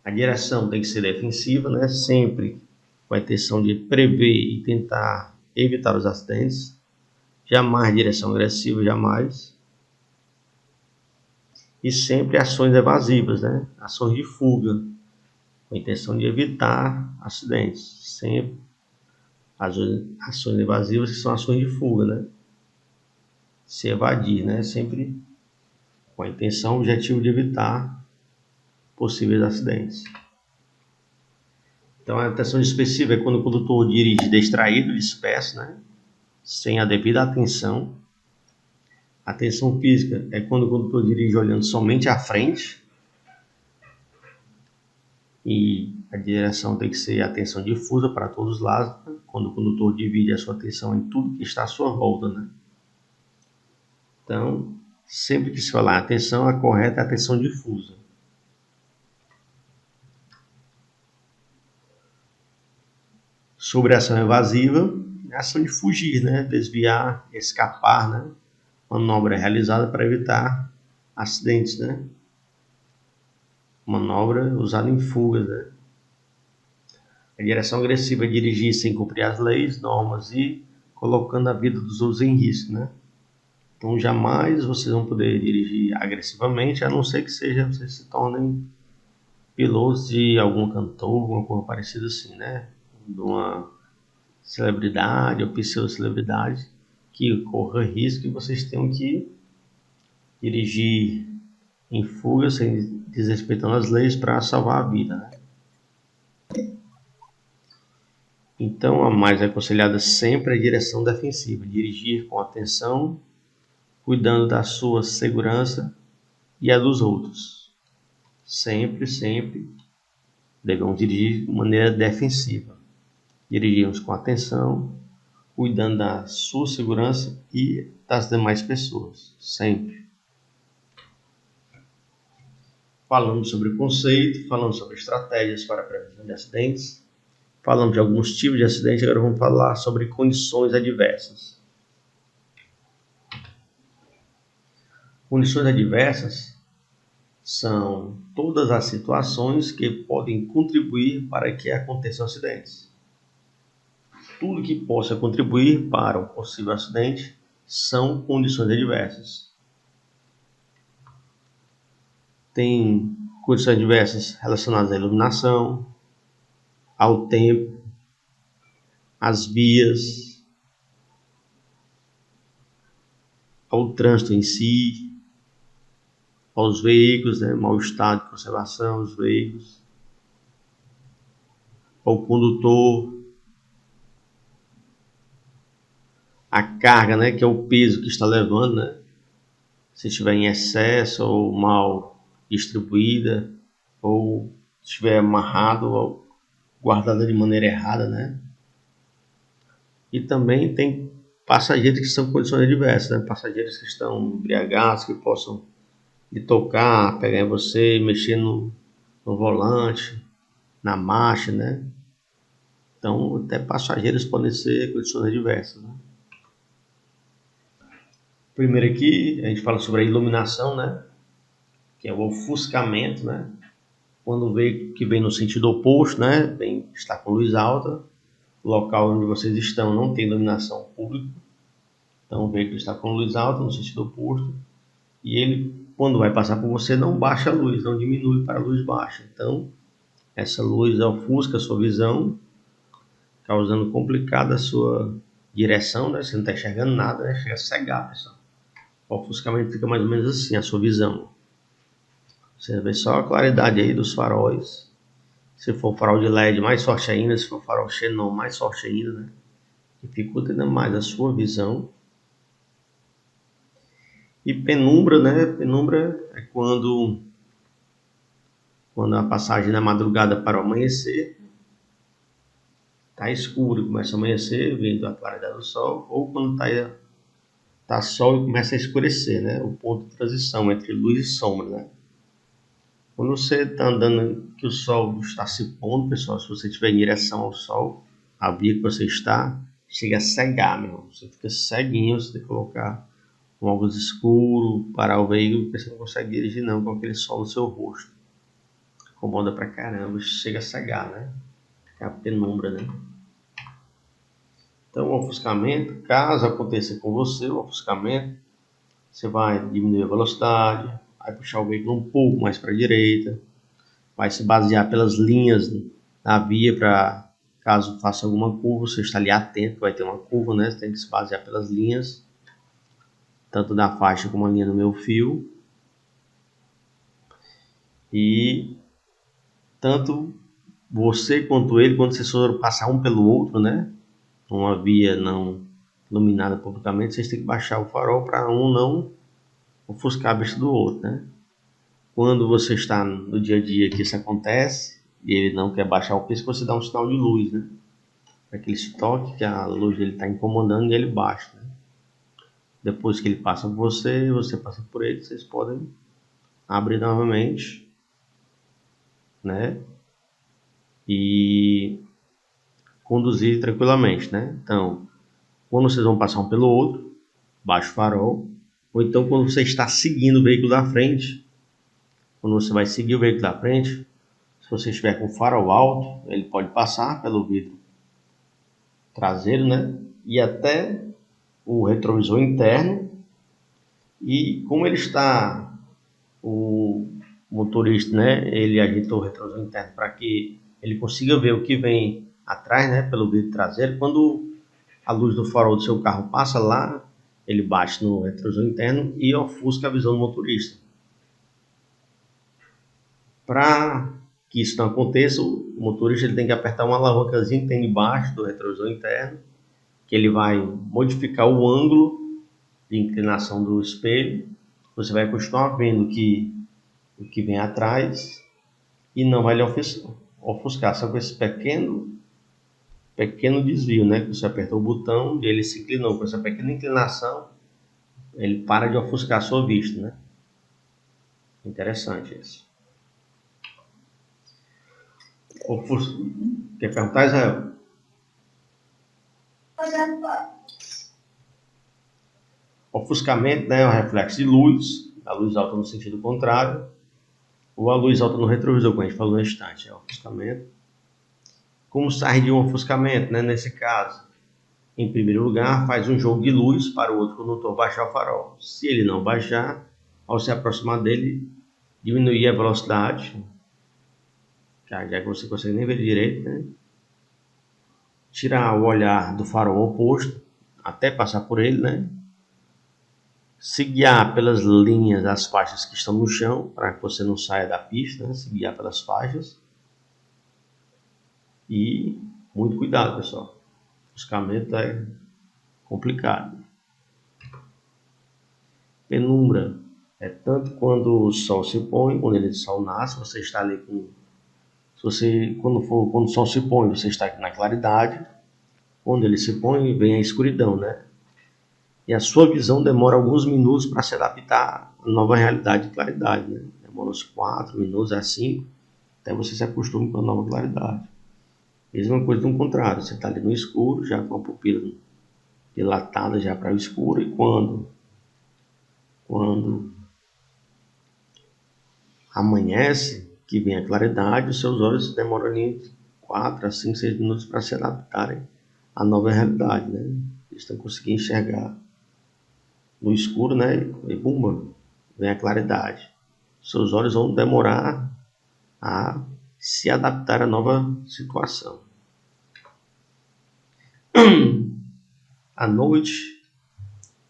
A direção tem que ser defensiva, né? Sempre com a intenção de prever e tentar evitar os acidentes. Jamais direção agressiva, jamais. E sempre ações evasivas, né? Ações de fuga, com a intenção de evitar acidentes. Sempre as ações evasivas, que são ações de fuga, né? Se evadir, né? Sempre com a intenção, objetivo de evitar possíveis acidentes. Então, a atenção dispersiva é quando o condutor dirige distraído, disperso, né? Sem a devida atenção. A atenção física é quando o condutor dirige olhando somente à frente. E a direção tem que ser atenção difusa para todos os lados, né? Quando o condutor divide a sua atenção em tudo que está à sua volta, né? Então, sempre que se falar atenção, a correta é a atenção difusa. Sobre a ação evasiva, é a ação de fugir, né? Desviar, escapar, né? Manobra realizada para evitar acidentes, né? Manobra usada em fugas, né? A direção agressiva é dirigir sem cumprir as leis, normas e colocando a vida dos outros em risco, né? Então, jamais vocês vão poder dirigir agressivamente, a não ser que vocês se tornem pilotos de algum cantor, alguma coisa parecida assim, né? De uma celebridade ou pseudo-celebridade que corra risco e vocês tenham que dirigir em fuga, sem desrespeitando as leis para salvar a vida, né? Então, a mais aconselhada sempre é a direção defensiva, dirigir com atenção, cuidando da sua segurança e a dos outros. Sempre, sempre devemos dirigir de maneira defensiva. Dirigirmos com atenção, cuidando da sua segurança e das demais pessoas, sempre. Falamos sobre o conceito, falamos sobre estratégias para a prevenção de acidentes, falamos de alguns tipos de acidentes, agora vamos falar sobre condições adversas. Condições adversas são todas as situações que podem contribuir para que aconteçam acidentes. Tudo que possa contribuir para um possível acidente são condições adversas. Tem condições adversas relacionadas à iluminação, ao tempo, às vias, ao trânsito em si, aos veículos, né, mau estado de conservação dos veículos, ao condutor, a carga, né, que é o peso que está levando, né, se estiver em excesso ou mal distribuída, ou estiver amarrado ou guardada de maneira errada, né. E também tem passageiros que são condições adversas, né, passageiros que estão embriagados, que possam lhe tocar, pegar em você, mexer no volante, na marcha, né. Então, até passageiros podem ser condições adversas, né. Primeiro aqui, a gente fala sobre a iluminação, né, que é o ofuscamento, né, quando o veículo que vem no sentido oposto, né, está com luz alta, o local onde vocês estão não tem iluminação pública, então o veículo está com luz alta no sentido oposto, e ele, quando vai passar por você, não baixa a luz, não diminui para a luz baixa, então essa luz ofusca a sua visão, causando complicada a sua direção, né, você não está enxergando nada, né, chega a cegar, pessoal. O ofuscamento fica mais ou menos assim, a sua visão. Você vê só a claridade aí dos faróis. Se for farol de LED, mais forte ainda. Se for farol xenon, mais forte ainda, né? Dificulta ainda mais a sua visão. E penumbra, né? Penumbra é quando a passagem da madrugada para o amanhecer, está escuro e começa a amanhecer, vindo a claridade do sol, ou quando tá sol e começa a escurecer, né? O ponto de transição entre luz e sombra, né? Quando você está andando, que o sol está se pondo, pessoal, se você estiver em direção ao sol, a via que você está, chega a cegar, meu irmão. Você fica ceguinho, você tem que colocar um óculos escuro, parar o veículo, porque você não consegue dirigir não com aquele sol no seu rosto. Incomoda pra caramba, chega a cegar, né? É a penumbra, né? Então, o ofuscamento, caso aconteça com você o ofuscamento, você vai diminuir a velocidade, vai puxar o veículo um pouco mais para a direita, vai se basear pelas linhas da via para, caso faça alguma curva, você está ali atento, vai ter uma curva, né? Você tem que se basear pelas linhas, tanto da faixa como a linha do meio fio. E tanto você quanto ele, quando vocês forem passar um pelo outro, né? Uma via não iluminada publicamente, vocês têm que baixar o farol para um não ofuscar a vista do outro, né? Quando você está no dia a dia que isso acontece e ele não quer baixar o pisco, você dá um sinal de luz, né? Aquele toque que a luz dele está incomodando e ele baixa, né? Depois que ele passa por você, você passa por ele, vocês podem abrir novamente, né? E conduzir tranquilamente, né? Então, quando vocês vão passar um pelo outro, baixa o farol, ou então quando você está seguindo o veículo da frente, quando você vai seguir o veículo da frente, se você estiver com o farol alto, ele pode passar pelo vidro traseiro, né? E até o retrovisor interno. E como ele está, o motorista, né? Ele agitou o retrovisor interno para que ele consiga ver o que vem atrás, né? Pelo vidro traseiro. Quando a luz do farol do seu carro passa lá, ele bate no retrovisor interno e ofusca a visão do motorista. Para que isso não aconteça, o motorista ele tem que apertar uma alavancazinha que tem debaixo do retrovisor interno, que ele vai modificar o ângulo de inclinação do espelho. Você vai continuar vendo o que vem atrás e não vai lhe ofuscar. Só com esse pequeno desvio, né? Que você apertou o botão e ele se inclinou. Com essa pequena inclinação, ele para de ofuscar a sua vista, né? Interessante isso. Quer perguntar, Israel? Ofuscamento, né, é um reflexo de luz, a luz alta no sentido contrário, ou a luz alta no retrovisor, como a gente falou no instante, é o ofuscamento. Como sai de um ofuscamento, né, nesse caso? Em primeiro lugar, faz um jogo de luz para o outro condutor baixar o farol. Se ele não baixar, ao se aproximar dele, diminuir a velocidade, já que você consegue nem ver direito, né? Tirar o olhar do farol oposto, até passar por ele, né? Se guiar pelas linhas das faixas que estão no chão, para que você não saia da pista, né? Se guiar pelas faixas. E muito cuidado, pessoal. O ofuscamento é complicado. Penumbra é tanto quando o sol se põe, quando o sol nasce, você está ali com... quando o sol se põe, você está aqui na claridade. Quando ele se põe, vem a escuridão, né? E a sua visão demora alguns minutos para se adaptar à nova realidade de claridade, né? Demora uns 4 minutos a 5, até você se acostume com a nova claridade. Mesma coisa do contrário, você está ali no escuro, já com a pupila dilatada já para o escuro, e quando amanhece, que vem a claridade, os seus olhos demoram ali 4 a 5, 6 minutos para se adaptarem à nova realidade, né? Eles estão conseguindo enxergar no escuro, né? E bumba, vem a claridade. Seus olhos vão demorar a se adaptar à nova situação. À noite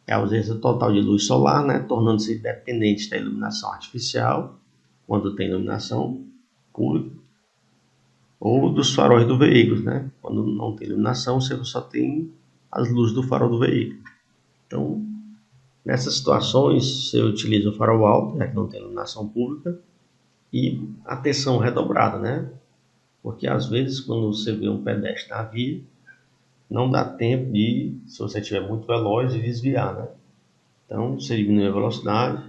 é a ausência total de luz solar, né? Tornando-se dependente da iluminação artificial, quando tem iluminação pública, ou dos faróis do veículo, né? Quando não tem iluminação, você só tem as luzes do farol do veículo. Então, Nessas situações, você utiliza o farol alto, já que não tem iluminação pública, e atenção redobrada, né? Porque às vezes quando você vê um pedestre na via, não dá tempo de, se você estiver muito veloz, de desviar, né? Então você diminui a velocidade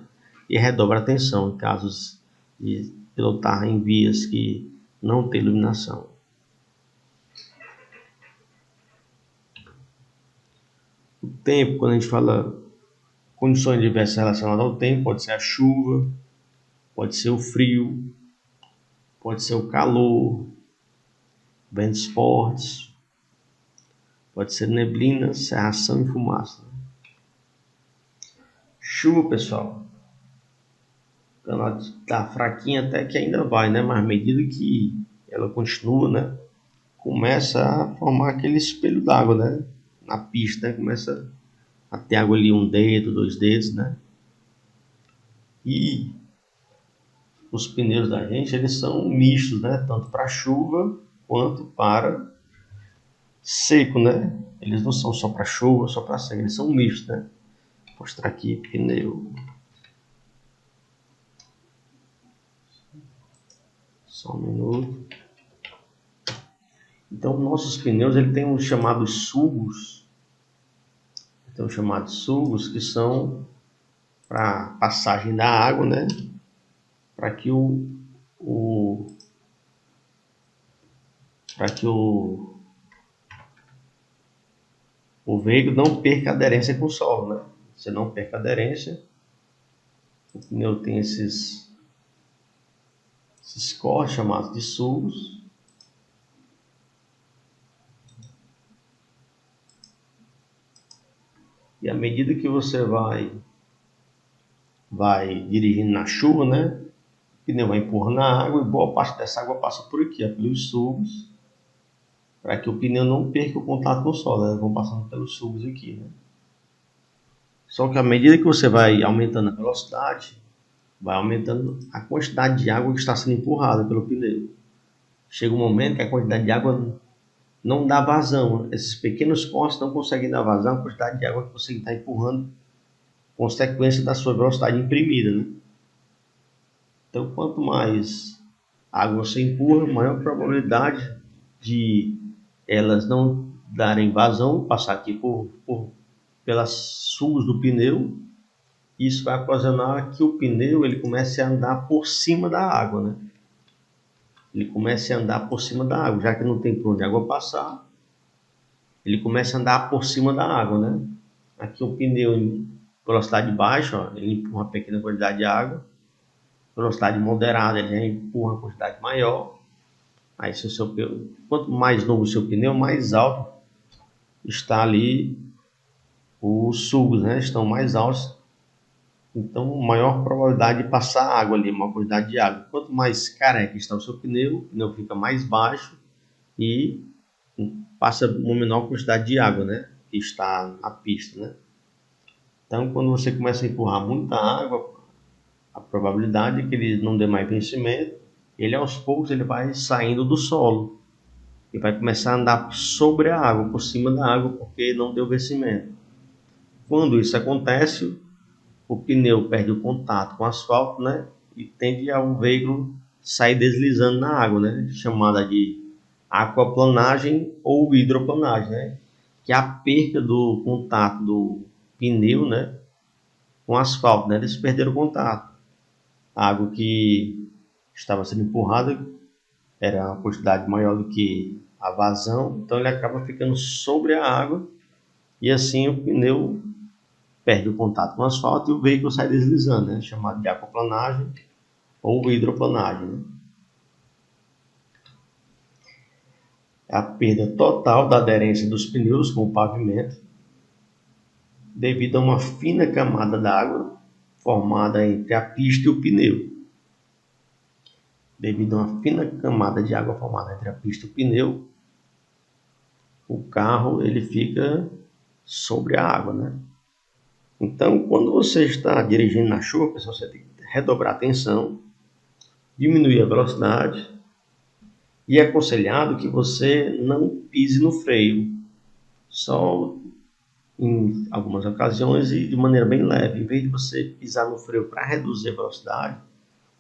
e redobra a atenção em casos de pilotar em vias que não tem iluminação. O tempo, quando a gente fala condições diversas relacionadas ao tempo, pode ser a chuva, pode ser o frio, pode ser o calor, ventos fortes, pode ser neblina, cerração e fumaça. Chuva, pessoal, ela tá fraquinha até que ainda vai, né? Mas à medida que ela continua, né? Começa a formar aquele espelho d'água, né? Na pista, né? Começa a ter água ali, um dedo, 2 dedos, né? E os pneus da gente, eles são mistos, né? Tanto para chuva quanto para seco, né? Eles não são só para chuva, só para seco, eles são mistos, né? Vou mostrar aqui pneu. Só um minuto. Então, nossos pneus, ele tem os chamados sugos. Tem os chamados sugos que são para passagem da água, né? Para que o veículo não perca aderência com o solo, né? Se não perca aderência, o pneu tem esses cortes chamados de sugos. E à medida que você vai dirigindo na chuva, né? O pneu vai empurrando a água e boa parte dessa água passa por aqui, ó, pelos sugos, para que o pneu não perca o contato com o solo. Elas vão passando pelos sugos aqui, né? Só que à medida que você vai aumentando a velocidade, vai aumentando a quantidade de água que está sendo empurrada pelo pneu. Chega um momento que a quantidade de água não dá vazão. Esses pequenos cortes não conseguem dar vazão à quantidade de água que você está empurrando, consequência da sua velocidade imprimida, né? Então, quanto mais água você empurra, maior a probabilidade de elas não darem vazão, passar aqui pelas sugos do pneu. Isso vai ocasionar que o pneu ele comece a andar por cima da água, né? Ele comece a andar por cima da água, já que não tem por onde a água passar, ele começa a andar por cima da água, né? Aqui o pneu em velocidade baixa, ó, ele empurra uma pequena quantidade de água, velocidade moderada ele já empurra uma quantidade maior. Aí se o seu pneu, quanto mais novo o seu pneu, mais alto está ali os sugos, né? Estão mais altos. Então, maior probabilidade de passar água ali, uma quantidade de água. Quanto mais careca está o seu pneu, o pneu fica mais baixo e passa uma menor quantidade de água, né? Que está na pista, né? Então, quando você começa a empurrar muita água, a probabilidade é que ele não dê mais vencimento, ele aos poucos ele vai saindo do solo e vai começar a andar sobre a água, por cima da água, porque não deu vencimento. Quando isso acontece, o pneu perde o contato com o asfalto, né? E tende ao veículo sair deslizando na água, né? Chamada de aquaplanagem ou hidroplanagem, né? Que é a perda do contato do pneu, né? Com o asfalto, né? Eles perderam o contato. A água que estava sendo empurrada era uma quantidade maior do que a vazão, então ele acaba ficando sobre a água e assim o pneu perde o contato com o asfalto e o veículo sai deslizando, né? Chamado de aquaplanagem ou hidroplanagem, né? É a perda total da aderência dos pneus com o pavimento devido a uma fina camada d'água formada entre a pista e o pneu. Devido a uma fina camada de água formada entre a pista e o pneu, o carro ele fica sobre a água, né? Então, quando você está dirigindo na chuva, pessoal, você tem que redobrar a atenção, diminuir a velocidade e é aconselhado que você não pise no freio. Só em algumas ocasiões e de maneira bem leve. Em vez de você pisar no freio para reduzir a velocidade,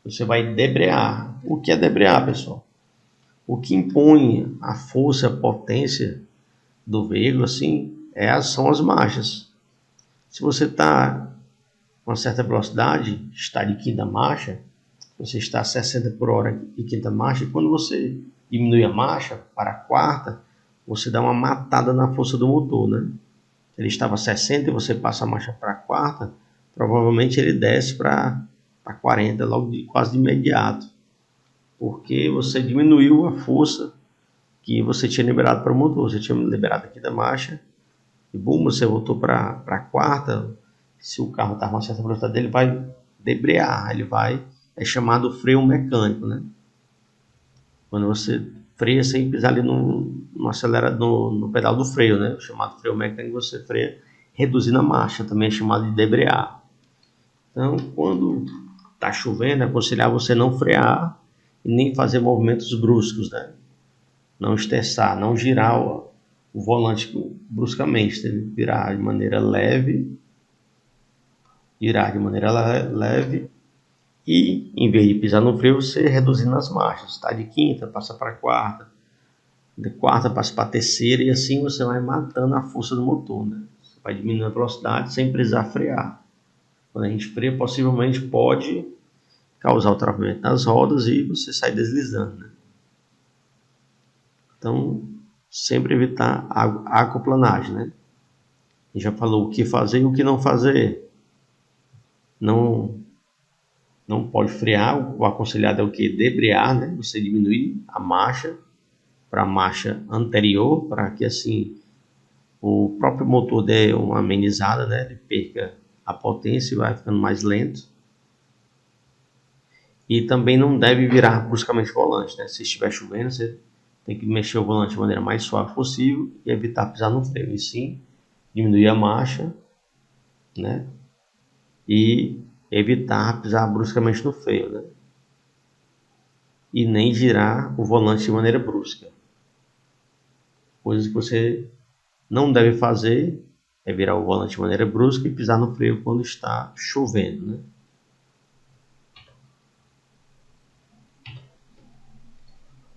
você vai debrear. O que é debrear, pessoal? O que impõe a força, a potência do veículo, assim, são as marchas. Se você está com uma certa velocidade, está de quinta marcha, você está a 60 por hora de quinta marcha, e quando você diminui a marcha para a quarta, você dá uma matada na força do motor, né? Ele estava a 60 e você passa a marcha para a quarta, provavelmente ele desce para 40 logo quase de imediato, porque você diminuiu a força que você tinha liberado para o motor. Você tinha liberado aqui da marcha e bum, você voltou para a quarta. Se o carro está com uma certa velocidade, ele vai debrear, é chamado freio mecânico, né? Quando você freia sem pisar ali no pedal do freio, né? O chamado freio mecânico, você freia reduzindo a marcha, também é chamado de debrear. Então, quando está chovendo, é aconselhável você não frear e nem fazer movimentos bruscos, né? Não estressar, não girar o volante bruscamente, você virar de maneira leve, e em vez de pisar no freio, você reduzindo as marchas, tá? De quinta passa para quarta, de quarta passa para terceira, e assim você vai matando a força do motor, né? Você vai diminuindo a velocidade sem precisar frear. Quando a gente freia, possivelmente pode causar o travamento nas rodas e você sai deslizando, né? Então, sempre evitar a aquaplanagem, né? A gente já falou o que fazer e o que não fazer. Não pode frear, o aconselhado é o que? Debrear, né? Você diminuir a marcha para a marcha anterior, para que assim o próprio motor dê uma amenizada, né? Ele perca a potência e vai ficando mais lento. E também não deve virar bruscamente o volante, né? Se estiver chovendo, você tem que mexer o volante de maneira mais suave possível e evitar pisar no freio. E sim, diminuir a marcha, né? E evitar pisar bruscamente no freio, né? E nem girar o volante de maneira brusca. Coisas que você não deve fazer é virar o volante de maneira brusca e pisar no freio quando está chovendo, né?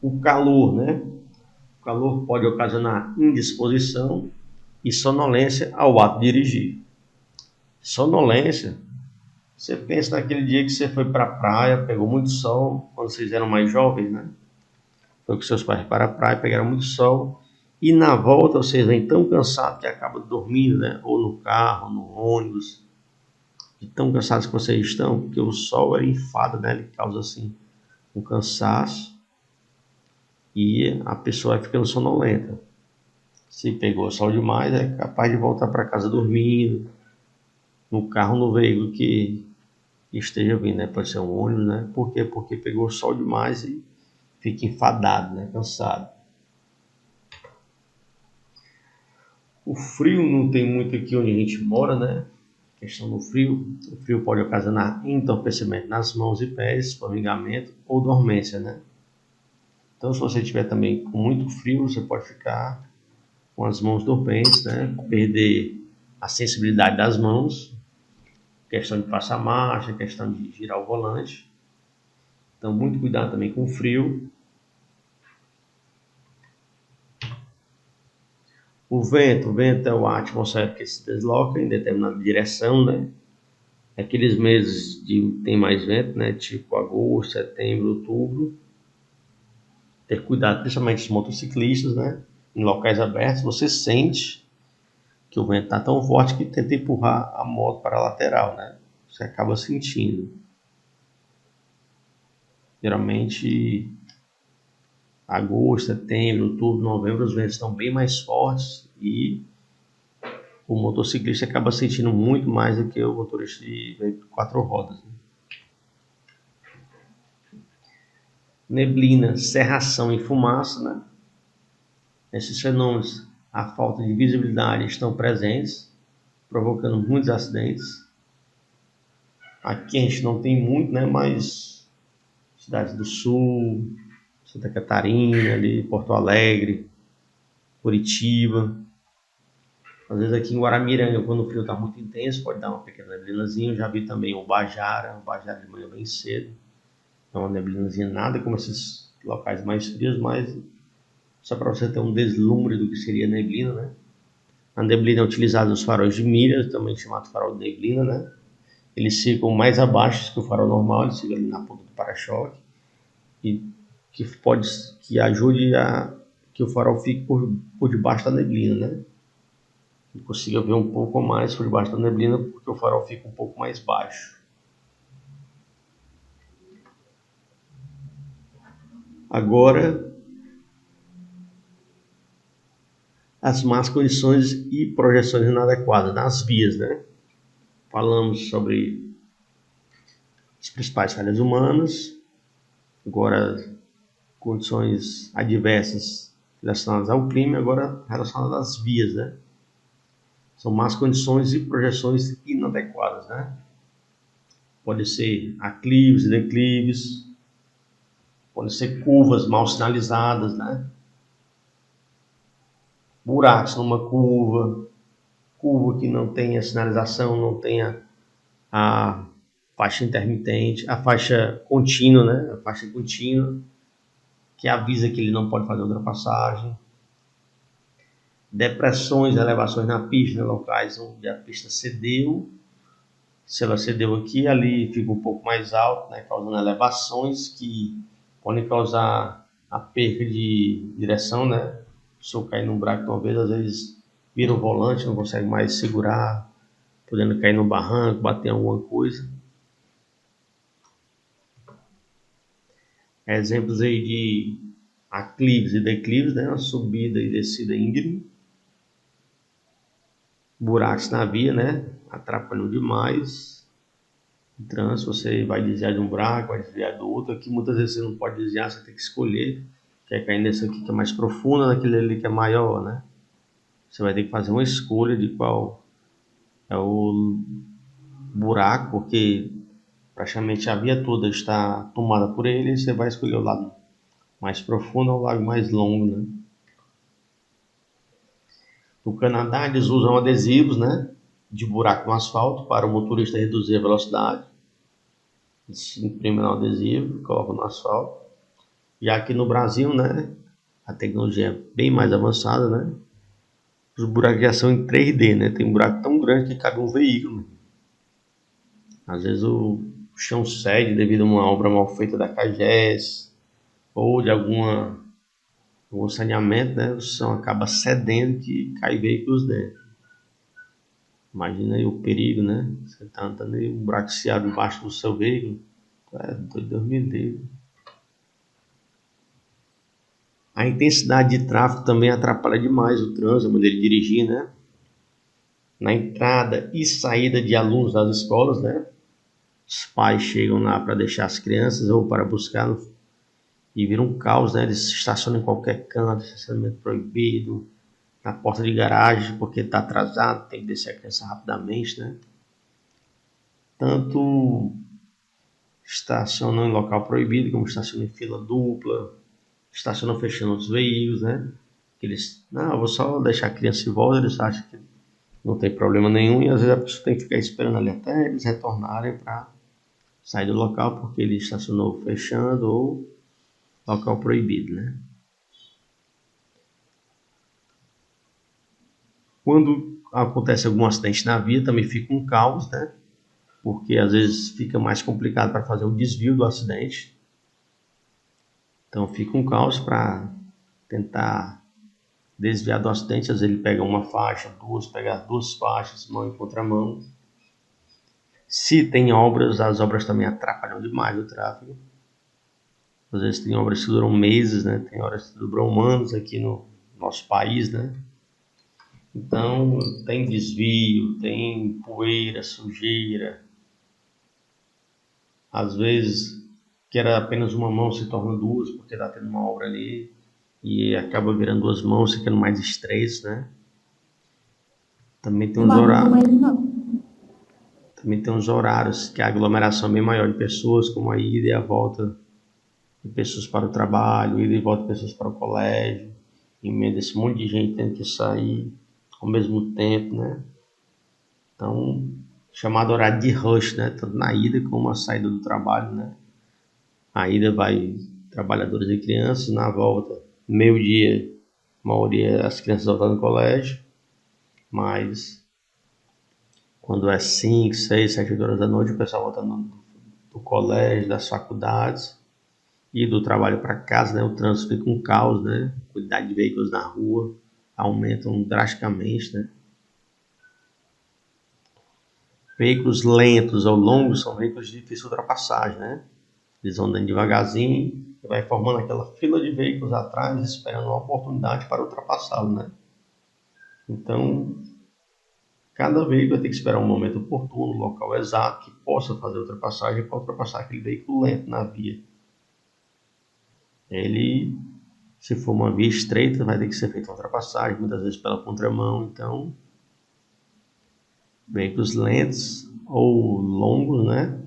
O calor, né? O calor pode ocasionar indisposição e sonolência ao ato de dirigir. Sonolência, você pensa naquele dia que você foi para a praia, pegou muito sol, quando vocês eram mais jovens, né? Foi com seus pais para a praia, pegaram muito sol, e na volta vocês vêm tão cansados que acabam dormindo, né? Ou no carro, no ônibus, de tão cansados que vocês estão, porque o sol ele enfada, né? Ele causa assim um cansaço e a pessoa vai ficando sonolenta. Se pegou sol demais, é capaz de voltar para casa dormindo, no carro, no veículo que esteja vindo, né? Pode ser um ônibus, né? Por quê? Porque pegou sol demais e fica enfadado, né? Cansado. O frio não tem muito aqui onde a gente mora, né? A questão do frio. O frio pode ocasionar entorpecimento nas mãos e pés, formigamento ou dormência, né? Então, se você tiver também com muito frio, você pode ficar com as mãos dormentes, né? Perder a sensibilidade das mãos, questão de passar marcha, questão de girar o volante. Então, muito cuidado também com o frio. O vento é o ar atmosférico que se desloca em determinada direção, né? Aqueles meses que tem mais vento, né? Tipo agosto, setembro, outubro. Ter cuidado, principalmente os motociclistas, né? Em locais abertos, você sente que o vento está tão forte que tenta empurrar a moto para a lateral, né? Você acaba sentindo. Geralmente, agosto, setembro, outubro, novembro, os ventos estão bem mais fortes e o motociclista acaba sentindo muito mais do que o motorista de 4 rodas. Neblina, cerração e fumaça, né? Esses fenômenos, a falta de visibilidade, estão presentes, provocando muitos acidentes. Aqui a gente não tem muito, né? Mas cidades do sul, Santa Catarina, ali, Porto Alegre, Curitiba, Às vezes aqui em Guaramiranga, quando o frio está muito intenso, pode dar uma pequena neblinazinha. Eu já vi também o Bajara de manhã bem cedo. É uma neblinazinha, nada como esses locais mais frios, mas só para você ter um deslumbre do que seria neblina, né? A neblina é utilizada nos faróis de milha, também chamado farol de neblina, né? Eles ficam mais abaixo que o farol normal, eles ficam ali na ponta do para-choque, e que ajude a que o farol fique por debaixo da neblina, né? E consiga ver um pouco mais por debaixo da neblina, porque o farol fica um pouco mais baixo. Agora, as más condições e projeções inadequadas nas vias, né? Falamos sobre as principais falhas humanas, agora condições adversas relacionadas ao clima, agora relacionadas às vias, né? São más condições e projeções inadequadas, né? Pode ser aclives e declives, pode ser curvas mal sinalizadas, né? Buracos numa curva que não tenha sinalização, não tenha a faixa intermitente, a faixa contínua, né? A faixa contínua, que avisa que ele não pode fazer ultrapassagem. Depressões, elevações na pista, né? Locais onde a pista cedeu. Se ela cedeu aqui, ali fica um pouco mais alto, né? Causando elevações que podem causar a perca de direção, né? Se eu cair num buraco de uma vez, às vezes vira o volante, não consegue mais segurar, podendo cair no barranco, bater em alguma coisa. Exemplos aí de aclives e declives, né? Uma subida e descida íngreme. Buracos na via, né? Atrapalham demais o trânsito. Você vai desviar de um buraco, vai desviar do outro. Aqui muitas vezes você não pode desviar, você tem que escolher. Quer cair nesse aqui que é mais profundo, naquele ali que é maior, né? Você vai ter que fazer uma escolha de qual é o buraco, porque praticamente a via toda está tomada por ele, e você vai escolher o lado mais profundo ou o lado mais longo, né? No Canadá eles usam adesivos, né, de buraco no asfalto para o motorista reduzir a velocidade. Eles imprimem no adesivo, colocam no asfalto. Já aqui no Brasil, né, a tecnologia é bem mais avançada, né? Os buracos já são em 3D, né? Tem um buraco tão grande que cabe um veículo. Às vezes o chão cede devido a uma obra mal feita da CAGES ou de algum saneamento, né? O chão acaba cedendo que cai veículos dentro. Imagina aí o perigo, né? Você tá andando aí, um buraco se abre embaixo do seu veículo. Deus me livre. A intensidade de tráfego também atrapalha demais o trânsito, a maneira de dirigir, né? Na entrada e saída de alunos das escolas, né? Os pais chegam lá para deixar as crianças ou para buscar e vira um caos, né? Eles estacionam em qualquer canto, estacionamento proibido, na porta de garagem, porque está atrasado, tem que descer a criança rapidamente, né? Tanto estacionam em local proibido, como estacionam em fila dupla, estacionam fechando outros veículos, né? Eles, não, eu vou só deixar a criança em volta, eles acham que não tem problema nenhum, e às vezes a pessoa tem que ficar esperando ali até eles retornarem para sair do local, porque ele estacionou fechando ou local proibido, né? Quando acontece algum acidente na via, também fica um caos, né? Porque às vezes fica mais complicado para fazer o desvio do acidente. Então fica um caos para tentar desviar do acidente. Às vezes ele pega uma faixa, pega duas faixas, mão em contramão. Se tem obras, as obras também atrapalham demais o tráfego. Às vezes tem obras que duram meses, né? Tem obras que duram anos aqui no nosso país, né? Então tem desvio, tem poeira, sujeira. Às vezes que era apenas uma mão se torna duas, porque está tendo uma obra ali e acaba virando duas mãos, ficando mais estresse, né? Também tem uns horários que a aglomeração é bem maior de pessoas, como a ida e a volta de pessoas para o trabalho, ida e volta de pessoas para o colégio, em meio desse monte de gente tendo que sair. ao mesmo tempo, né? Então, chamado horário de rush, né? Tanto na ida como a saída do trabalho, né? A ida vai trabalhadores e crianças, na volta, meio-dia, a maioria as crianças voltando no colégio, mas quando é 5, 6, 7 horas da noite, o pessoal voltando do colégio, das faculdades e do trabalho para casa, né? O trânsito fica um caos, né? A quantidade de veículos na rua aumentam drasticamente, né? Veículos lentos ou longos são veículos de difícil ultrapassagem, né? Eles vão andando devagarzinho, vai formando aquela fila de veículos atrás, esperando uma oportunidade para ultrapassá-lo, né? Então, cada veículo tem que esperar um momento oportuno, um local exato, que possa fazer a ultrapassagem para ultrapassar aquele veículo lento na via. Ele, se for uma via estreita, vai ter que ser feita uma ultrapassagem, muitas vezes pela contramão. Então, veículos lentos ou longos, né,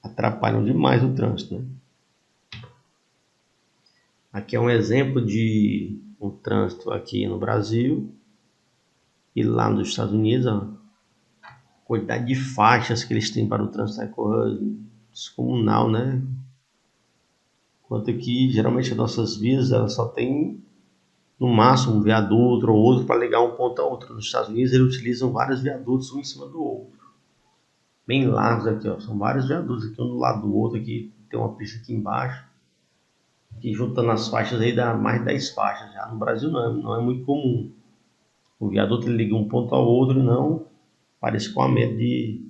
atrapalham demais o trânsito, né? Aqui é um exemplo de um trânsito aqui no Brasil e lá nos Estados Unidos, a quantidade de faixas que eles têm para o trânsito é descomunal, né? Enquanto que geralmente as nossas vias elas só tem no máximo um viaduto ou outro para ligar um ponto a outro. Nos Estados Unidos eles utilizam vários viadutos um em cima do outro, bem largos aqui, ó. São vários viadutos aqui um do lado do outro, aqui tem uma pista aqui embaixo, que juntando as faixas aí dá mais de 10 faixas. Já no Brasil não é muito comum. O viaduto ele liga um ponto ao outro, não para escoamento de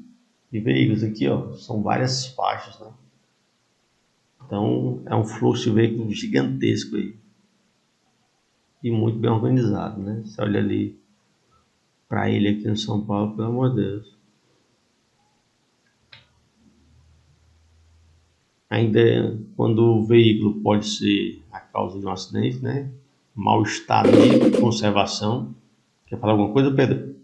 veículos. Aqui, ó, são várias faixas, né? Então é um fluxo de veículos gigantesco aí e muito bem organizado, né? Você olha ali para ele aqui em São Paulo, pelo amor de Deus. Ainda quando o veículo pode ser a causa de um acidente, né? Mau estado de conservação. Quer falar alguma coisa, Pedro?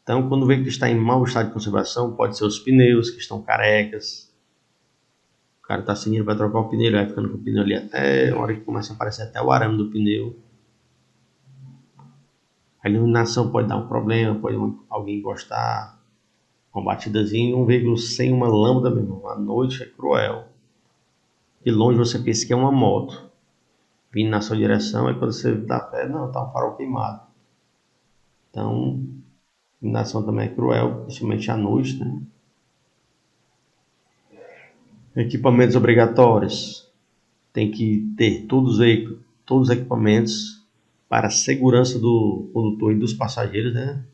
Então, quando o veículo está em mau estado de conservação, pode ser os pneus que estão carecas. O cara está sem dinheiro para trocar o pneu, vai ficando com o pneu ali até a hora que começa a aparecer até o arame do pneu. A iluminação pode dar um problema, pode alguém encostar uma batidazinha. Um veículo sem uma lâmpada mesmo, à noite é cruel. De longe você pensa que é uma moto vindo na sua direção, aí quando você dá pé, não, tá um farol queimado. Então, a iluminação também é cruel, principalmente à noite, né? Equipamentos obrigatórios. Tem que ter todos os equipamentos para a segurança do condutor e dos passageiros, né?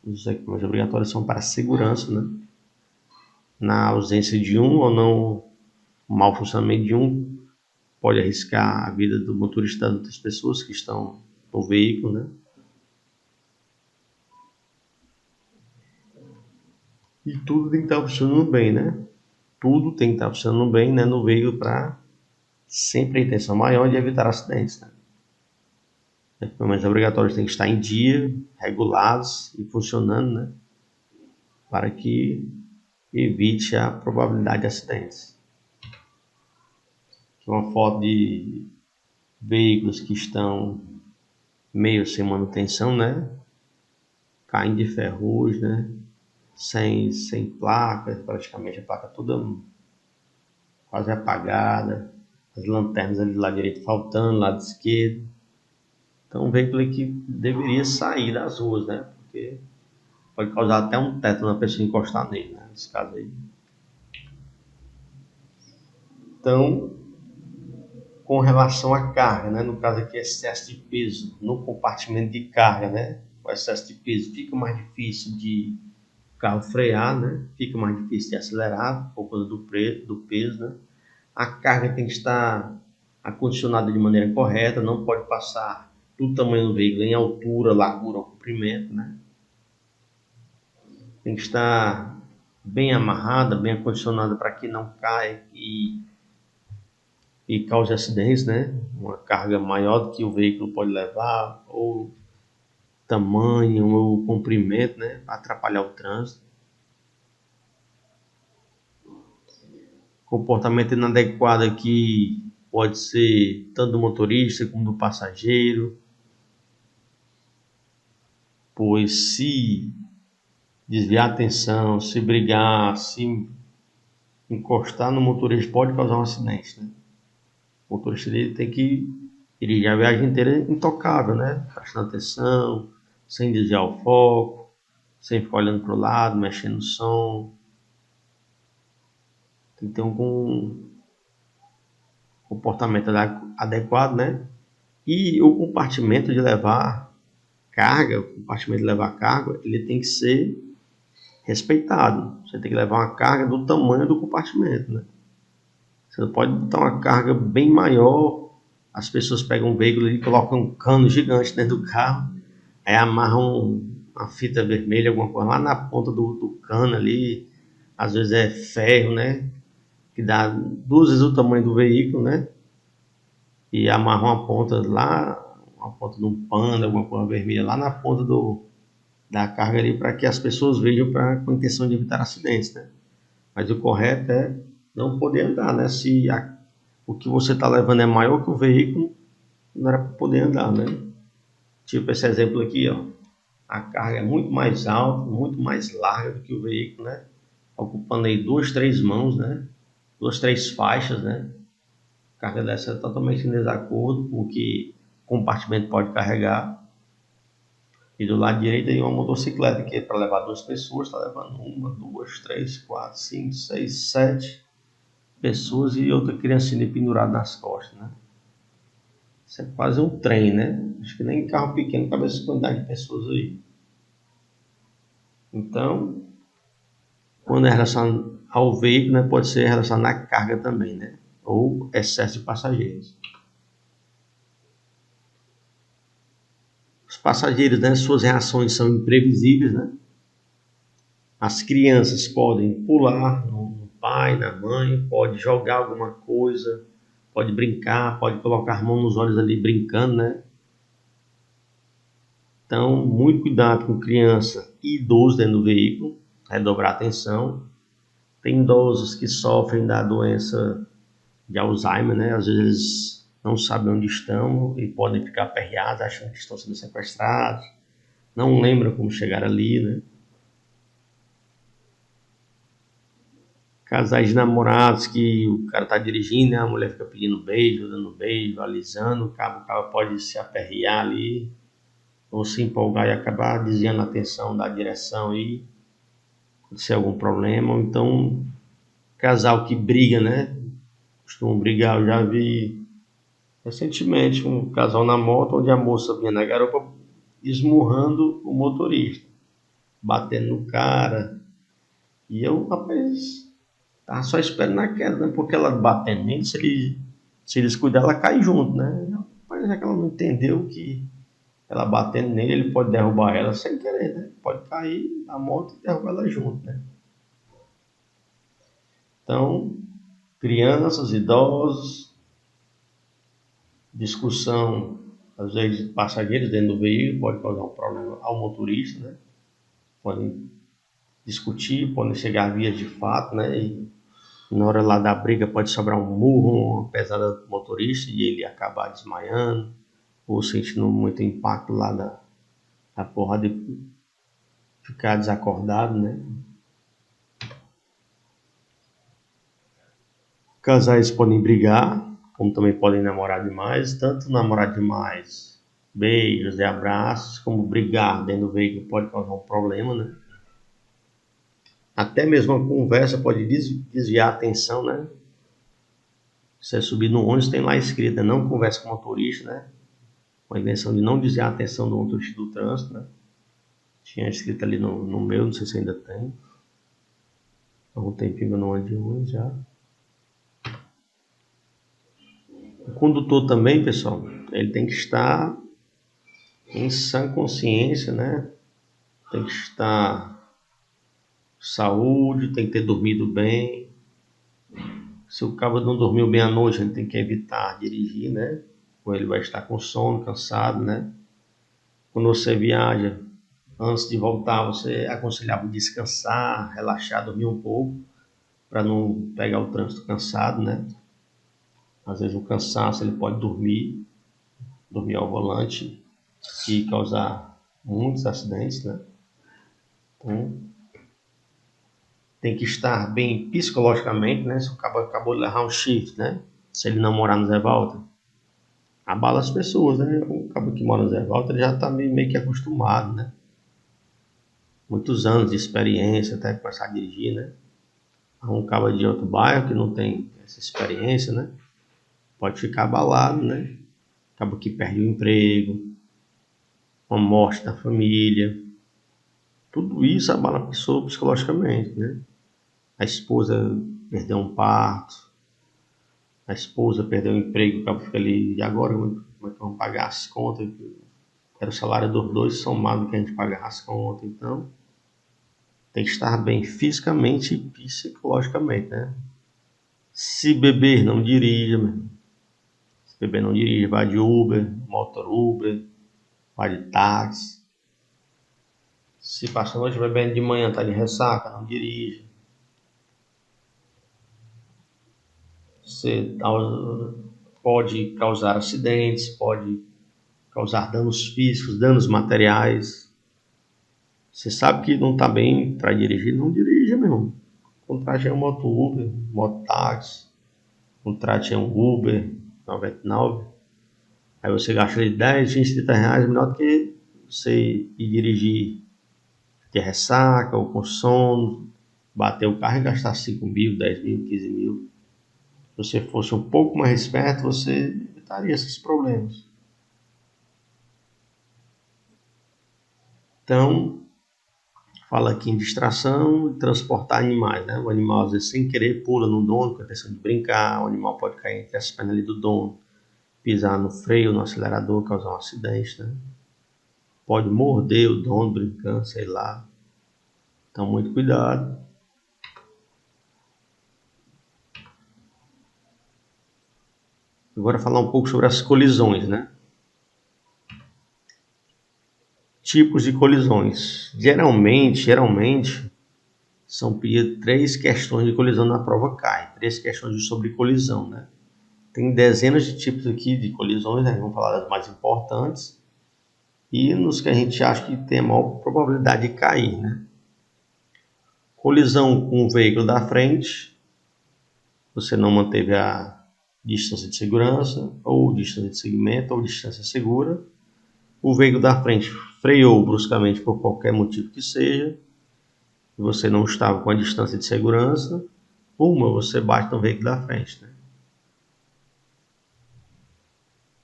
Os equipamentos obrigatórios são para a segurança, né? Na ausência de um ou não, o mau funcionamento de um pode arriscar a vida do motorista das outras pessoas que estão no veículo, né? E tudo tem que estar funcionando bem, né? Tudo tem que estar funcionando bem, né, no veículo para sempre a intenção maior de evitar acidentes, né? Equipamentos obrigatórios têm que estar em dia, regulados e funcionando, né? Para que evite a probabilidade de acidentes. Aqui uma foto de veículos que estão meio sem manutenção, né? Caindo de ferrugem, né? Sem placa, praticamente a placa toda quase apagada, as lanternas ali do lado direito faltando, lado esquerdo. Então um veículo que deveria sair das ruas, né? Porque pode causar até um teto na pessoa encostar nele, né? Nesse caso aí. Então, com relação à carga, né? No caso aqui, excesso de peso no compartimento de carga, né? O excesso de peso fica mais difícil de o carro frear, né? Fica mais difícil de acelerar por causa do peso, né? A carga tem que estar acondicionada de maneira correta, não pode passar do tamanho do veículo em altura, largura ou comprimento, né? Tem que estar bem amarrada, bem acondicionada para que não caia e cause acidentes, né? Uma carga maior do que o veículo pode levar, ou tamanho, ou comprimento, né? Para atrapalhar o trânsito. Comportamento inadequado aqui pode ser tanto do motorista como do passageiro, pois se desviar a atenção, se brigar, se encostar no motorista pode causar um acidente, né? O motorista ele tem que dirigir a viagem inteira intocável, né? Prestando atenção, sem desviar o foco, sem ficar olhando para o lado, mexendo no som. Tem que ter um comportamento adequado, né? E o compartimento de levar carga, ele tem que ser respeitado. Você tem que levar uma carga do tamanho do compartimento, né? Você não pode botar uma carga bem maior. As pessoas pegam um veículo e colocam um cano gigante dentro do carro, aí amarram uma fita vermelha, alguma coisa lá na ponta do cano ali. Às vezes é ferro, né? Que dá 2 vezes o tamanho do veículo, né? E amarram uma ponta lá, uma ponta de um pano, alguma coisa vermelha lá na ponta da carga ali, para que as pessoas vejam com a intenção de evitar acidentes, né? Mas o correto é não poder andar, né? Se o que você está levando é maior que o veículo, não era para poder andar, né? Tipo esse exemplo aqui, ó. A carga é muito mais alta, muito mais larga do que o veículo, né? Ocupando aí 2, 3 mãos, né? 2, 3 faixas, né? A carga dessa é totalmente em desacordo com o que o compartimento pode carregar. E do lado direito tem uma motocicleta que é para levar 2 pessoas, está levando 1, 2, 3, 4, 5, 6, 7 pessoas e outra criancinha pendurada nas costas, né? Isso é quase um trem, né? Acho que nem carro pequeno cabe essa quantidade de pessoas aí. Então, quando é relacionado ao veículo, né, pode ser relacionado à carga também, né? Ou excesso de passageiros. Os passageiros, né, suas reações são imprevisíveis, né? As crianças podem pular no pai, na mãe, pode jogar alguma coisa, pode brincar, pode colocar a mão nos olhos ali brincando, né? Então, muito cuidado com criança e idoso dentro do veículo, redobrar a atenção. Tem idosos que sofrem da doença de Alzheimer, né? Às vezes eles não sabem onde estão e podem ficar aperreados, achando que estão sendo sequestrados, não lembram como chegar ali, né? Casais de namorados que o cara tá dirigindo, né? A mulher fica pedindo beijo, dando beijo, alisando, o cara pode se aperrear ali, ou se empolgar e acabar desviando a atenção da direção aí, acontecer algum problema. Ou então, casal que briga, né? Costumam brigar. Eu já vi recentemente um casal na moto onde a moça vinha na garupa esmurrando o motorista, batendo no cara. E eu, rapaz, tava só esperando na queda, né? Porque ela batendo nele, se ele descuidar, ela cai junto, né? Mas é que ela não entendeu que ela batendo nele, ele pode derrubar ela sem querer, né? Pode cair a moto e derrubar ela junto, né? Então, crianças, idosos, discussão, às vezes, de passageiros dentro do veículo pode causar um problema ao motorista, né? Podem discutir, podem chegar a vias de fato, né? E na hora lá da briga pode sobrar um murro, uma pesada do motorista e ele acabar desmaiando ou sentindo muito impacto lá da porrada e ficar desacordado, né? Casais podem brigar, como também podem namorar demais, tanto namorar demais, beijos e abraços, como brigar dentro do veículo pode causar um problema, né? Até mesmo a conversa pode desviar a atenção, né? Você subir no ônibus, tem lá escrito, né? Não converse com o motorista, né? Com a intenção de não desviar a atenção do motorista do trânsito, né? Tinha escrito ali no meu, não sei se ainda tem. Há um tempinho eu não ando de ônibus já. O condutor também, pessoal, ele tem que estar em sã consciência, né? Tem que estar saúde, tem que ter dormido bem. Se o cabo não dormiu bem à noite, ele tem que evitar dirigir, né? Ou ele vai estar com sono, cansado, né? Quando você viaja, antes de voltar, você aconselhava descansar, relaxar, dormir um pouco, para não pegar o trânsito cansado, né? Às vezes o cansaço ele pode dormir ao volante e causar muitos acidentes, né? Então, tem que estar bem psicologicamente, né? Se o cabo acabou de levar um shift, né? Se ele não morar no Zé Walter, abala as pessoas, né? O cabo que mora no Zé Walter ele já está meio que acostumado, né? Muitos anos de experiência até começar a dirigir, né? Um cabo de outro bairro que não tem essa experiência, né? Pode ficar abalado, né? Cabo que perde o emprego, uma morte da família. Tudo isso abala a pessoa psicologicamente, né? A esposa perdeu um parto, a esposa perdeu o emprego, o cabo fica ali, e agora como é que vamos pagar as contas? Era o salário dos dois somado que a gente pagar as contas, então tem que estar bem fisicamente e psicologicamente, né? Se beber, não dirija, meu irmão. Se beber, não dirija, vai de Uber, motor Uber, vai de táxi. Se passa a noite bebendo de manhã, tá de ressaca, não dirija. Você pode causar acidentes, pode causar danos físicos, danos materiais. Você sabe que não está bem para dirigir, não dirija, meu irmão. Contrate um moto Uber, mototáxi, contrate um Uber 99. Aí você gasta de 10, 20, 30 reais, melhor do que você ir dirigir de ressaca ou com sono, bater o carro e gastar 5 mil, 10 mil, 15 mil. Se você fosse um pouco mais esperto, você evitaria esses problemas. Então, fala aqui em distração e transportar animais, né? O animal, às vezes, sem querer, pula no dono com a intenção de brincar. O animal pode cair entre as pernas ali do dono, pisar no freio, no acelerador, causar um acidente, né? Pode morder o dono brincando, sei lá. Então, muito cuidado. Agora falar um pouco sobre as colisões, né? Tipos de colisões. Geralmente, são pedidas 3 questões de colisão na prova CAI. 3 questões sobre colisão, né? Tem dezenas de tipos aqui de colisões, né? Vamos falar das mais importantes. E nos que a gente acha que tem a maior probabilidade de cair, né? Colisão com o veículo da frente. Você não manteve a distância de segurança, ou distância de segmento, ou distância segura. O veículo da frente freou bruscamente por qualquer motivo que seja. E você não estava com a distância de segurança. Você bate no veículo da frente, né?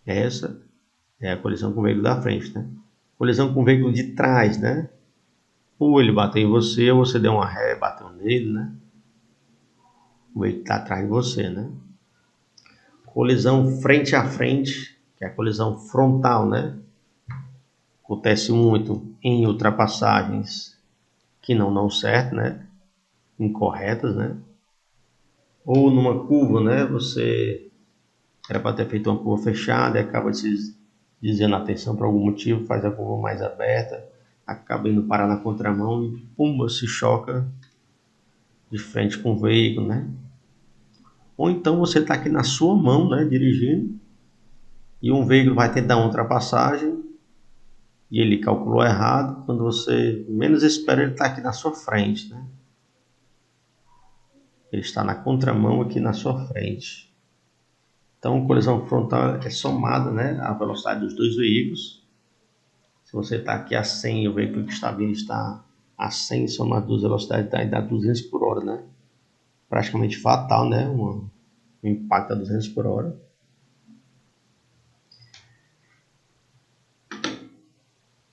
Essa é a colisão com o veículo da frente, né? Colisão com o veículo de trás, né? Ou ele bateu em você, ou você deu uma ré, bateu nele, né? O veículo está atrás de você, né? Colisão frente a frente, que é a colisão frontal, né? Acontece muito em ultrapassagens que não dão certo, né? Incorretas, né? Ou numa curva, né? Você era para ter feito uma curva fechada e acaba se dizendo atenção por algum motivo, faz a curva mais aberta, acaba indo parar na contramão e pumba, se choca de frente com o veículo, né? Ou então você está aqui na sua mão, né, dirigindo, e um veículo vai tentar uma ultrapassagem e ele calculou errado, quando você menos espera ele está aqui na sua frente, né? Ele está na contramão aqui na sua frente. Então, colisão frontal é somada, né, a velocidade dos dois veículos. Se você está aqui a 100 e o veículo que está vindo está a 100, somar duas velocidades dá 200 por hora, né? Praticamente fatal, né? Um impacto a 200 por hora.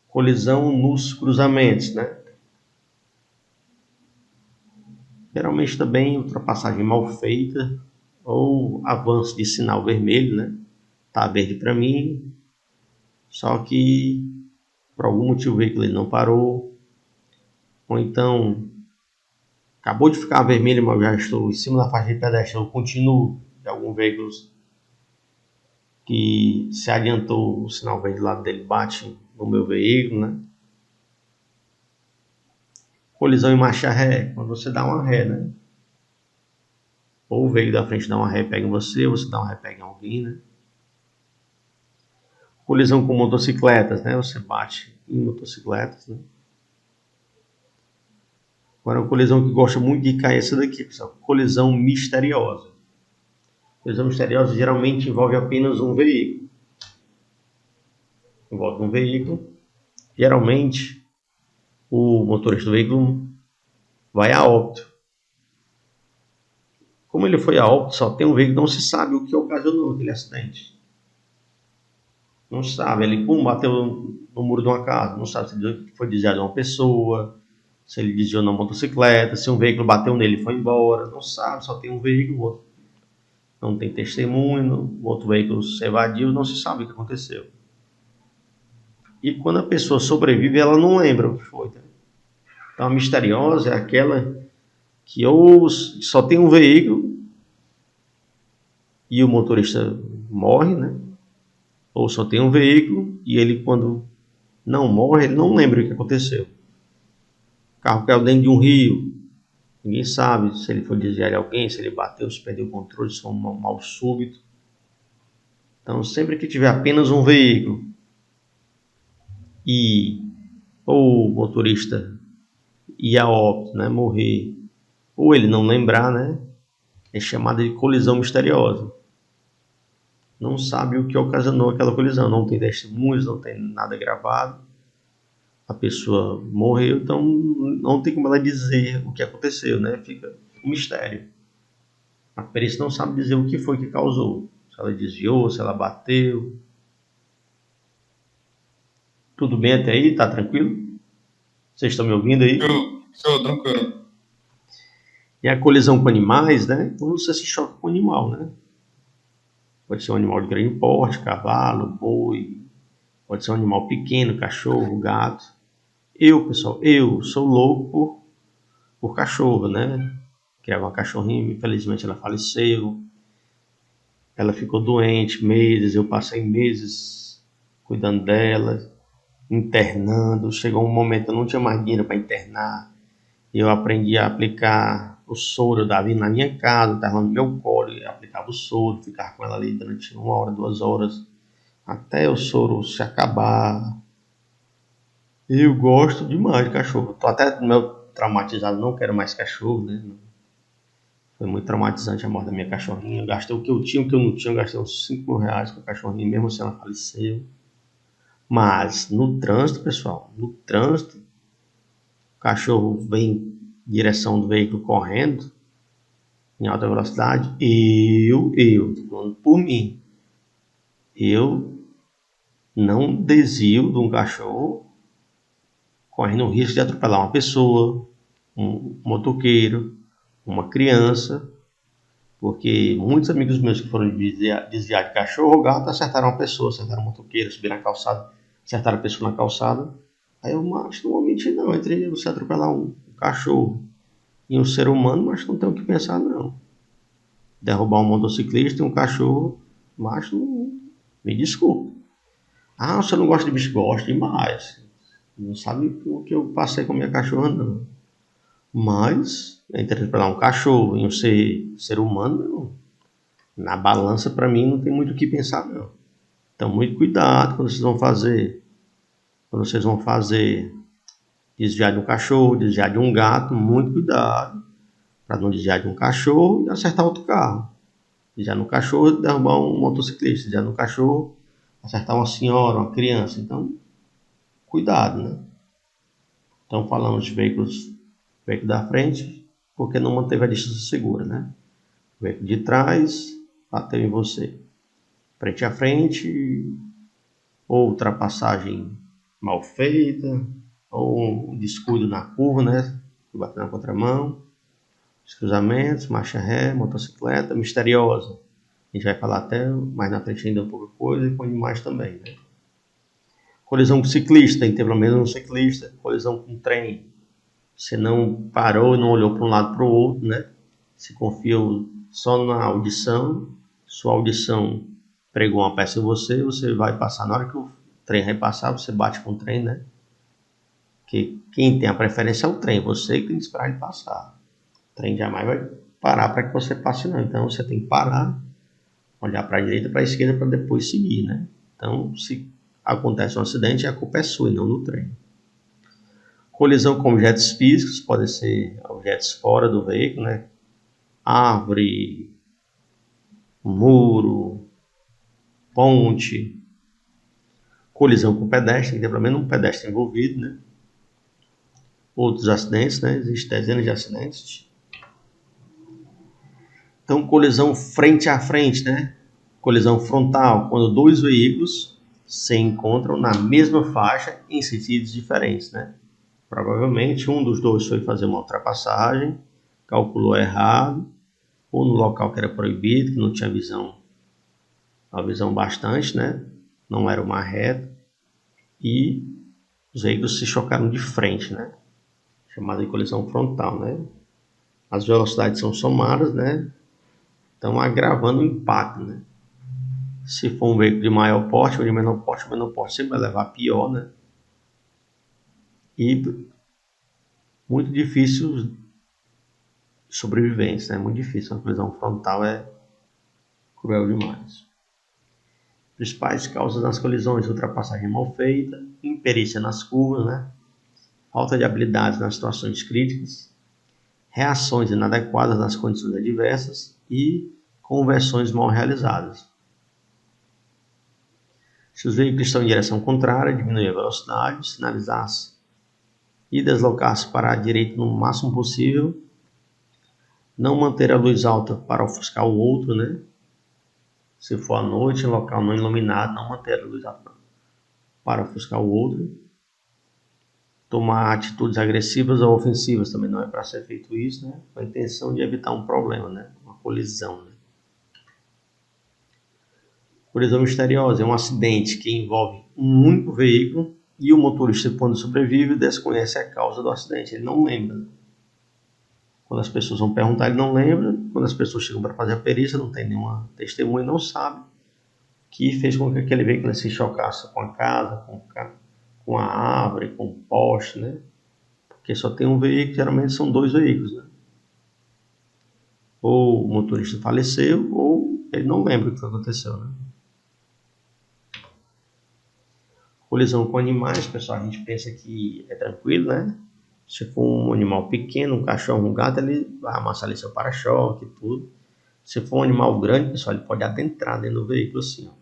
Colisão nos cruzamentos, né? Geralmente também ultrapassagem mal feita ou avanço de sinal vermelho, né? Tá verde para mim, só que por algum motivo o veículo ele não parou, ou então acabou de ficar vermelho, mas eu já estou em cima da faixa de pedestre, eu continuo de algum veículo que se adiantou, o sinal verde do lado dele bate no meu veículo, né? Colisão em marcha ré, quando você dá uma ré, né? Ou o veículo da frente dá uma ré, pega em você, ou você dá uma ré, pega em alguém, né? Colisão com motocicletas, né? Você bate em motocicletas, né? Agora, uma colisão que gosta muito de cair é essa daqui, pessoal. Colisão misteriosa. Colisão misteriosa geralmente envolve apenas um veículo. Envolve um veículo. Geralmente, o motorista do veículo vai a óbito. Como ele foi a óbito, só tem um veículo, não se sabe o que ocasionou aquele acidente. Não se sabe. Ele bateu no muro de uma casa. Não sabe se foi desviado de uma pessoa, se ele desviou na motocicleta, se um veículo bateu nele e foi embora. Não sabe, só tem um veículo, o outro não tem testemunho, o outro veículo se evadiu, não se sabe o que aconteceu. E quando a pessoa sobrevive, ela não lembra o que foi. Tá? Então a misteriosa é aquela que ou só tem um veículo e o motorista morre, né? Ou só tem um veículo e ele, quando não morre, ele não lembra o que aconteceu. O carro caiu dentro de um rio, ninguém sabe se ele foi desviar de alguém, se ele bateu, se perdeu o controle, se foi um mal súbito. Então, sempre que tiver apenas um veículo e ou o motorista ir a óbito, né, morrer, ou ele não lembrar, né, é chamada de colisão misteriosa. Não sabe o que ocasionou aquela colisão, não tem testemunhos, não tem nada gravado. A pessoa morreu, então não tem como ela dizer o que aconteceu, né? Fica um mistério. A perícia não sabe dizer o que foi que causou. Se ela desviou, se ela bateu. Tudo bem até aí? Tá tranquilo? Vocês estão me ouvindo aí? Show, tranquilo. E a colisão com animais, né? Então você se choca com o animal, né? Pode ser um animal de grande porte, cavalo, boi. Pode ser um animal pequeno, cachorro, gato. Pessoal, eu sou louco por cachorro, né? Que é uma cachorrinha, infelizmente ela faleceu. Ela ficou doente meses, eu passei meses cuidando dela, internando. Chegou um momento que eu não tinha mais dinheiro para internar. Eu aprendi a aplicar o soro, eu dava na minha casa, estava no meu colo, eu aplicava o soro, ficava com ela ali durante 1 hora, 2 horas, até o soro se acabar. Eu gosto demais de cachorro. Tô até meio traumatizado, não quero mais cachorro, né? Foi muito traumatizante a morte da minha cachorrinha. Eu gastei o que eu tinha, o que eu não tinha, eu gastei uns 5 mil reais com a cachorrinha, mesmo assim ela faleceu. Mas no trânsito, pessoal, no trânsito, o cachorro vem em direção do veículo correndo, em alta velocidade, tô falando por mim, eu não desvio de um cachorro correndo o risco de atropelar uma pessoa, um motoqueiro, uma criança, porque muitos amigos meus que foram desviar de cachorro ou gato acertaram uma pessoa, acertaram um motoqueiro, subiram na calçada, acertaram a pessoa na calçada. Aí eu acho que não vou mentir não, entre você atropelar um cachorro e um ser humano, mas não tem o que pensar não. Derrubar um motociclista e um cachorro, mas não, me desculpe. Ah, você não gosta de bicho? Gosto demais. Não sabe o que eu passei com a minha cachorra não. Mas, entre atropelar um cachorro e um ser humano, não. Na balança, para mim, não tem muito o que pensar, não. Então, muito cuidado quando vocês vão fazer. Quando vocês vão fazer desviar de um cachorro, desviar de um gato, muito cuidado. Para não desviar de um cachorro e acertar outro carro. Desviar no cachorro e derrubar um motociclista. Desviar no cachorro, acertar uma senhora, uma criança. Então, cuidado, né? Então, falamos de veículos, veículo da frente, porque não manteve a distância segura, né? O veículo de trás bateu em você. Frente a frente, ou ultrapassagem mal feita, ou um descuido na curva, né? Bateu na contramão, os cruzamentos, marcha ré, motocicleta, misteriosa. A gente vai falar até mais na frente ainda um pouco coisa e com animais também, né? Colisão com ciclista, tem que ter pelo menos um ciclista. Colisão com trem, você não parou e não olhou para um lado para o outro, né? Se confiou só na audição, sua audição pregou uma peça em você, você vai passar. Na hora que o trem vai passar, você bate com o trem, né? Porque quem tem a preferência é o trem, você que tem que esperar ele passar. O trem jamais vai parar para que você passe não. Então você tem que parar, olhar para a direita e para a esquerda para depois seguir, né? Então, se acontece um acidente, a culpa é sua e não do trem. Colisão com objetos físicos, podem ser objetos fora do veículo, né? Árvore, muro, ponte. Colisão com pedestre, tem que ter pelo menos um pedestre envolvido, né? Outros acidentes, né? Existem dezenas de acidentes. Então, colisão frente a frente, né? Colisão frontal, quando dois veículos se encontram na mesma faixa em sentidos diferentes, né? Provavelmente um dos dois foi fazer uma ultrapassagem, calculou errado, ou no local que era proibido, que não tinha uma visão bastante, né? Não era uma reta, e os veículos se chocaram de frente, né? Chamada de colisão frontal, né? As velocidades são somadas, né? Então agravando o impacto, né? Se for um veículo de maior porte ou de menor porte, o menor porte sempre vai levar pior, né? E muito difícil sobrevivência, né? Muito difícil. Uma colisão frontal é cruel demais. Principais causas das colisões: ultrapassagem mal feita, imperícia nas curvas, né? Falta de habilidades nas situações críticas, reações inadequadas nas condições adversas e conversões mal realizadas. Se os veículos estão em direção contrária, diminuir a velocidade, sinalizar-se e deslocar-se para a direita no máximo possível. Não manter a luz alta para ofuscar o outro, né? Se for à noite, em local não iluminado, não manter a luz alta para ofuscar o outro. Tomar atitudes agressivas ou ofensivas também não é para ser feito isso, né? Com a intenção de evitar um problema, né? Uma colisão, né? Colisão misteriosa é um acidente que envolve um único veículo e o motorista, quando sobrevive, desconhece a causa do acidente. Ele não lembra, né? Quando as pessoas vão perguntar, ele não lembra. Quando as pessoas chegam para fazer a perícia, não tem nenhuma testemunha, não sabe que fez com que aquele veículo se chocasse com a casa, com a árvore, com o poste, né? Porque só tem um veículo, geralmente são dois veículos, né? Ou o motorista faleceu, ou ele não lembra o que aconteceu, né? Colisão com animais, pessoal, a gente pensa que é tranquilo, né? Se for um animal pequeno, um cachorro, um gato, ele vai amassar ali seu para-choque e tudo. Se for um animal grande, pessoal, ele pode adentrar dentro do veículo assim, ó.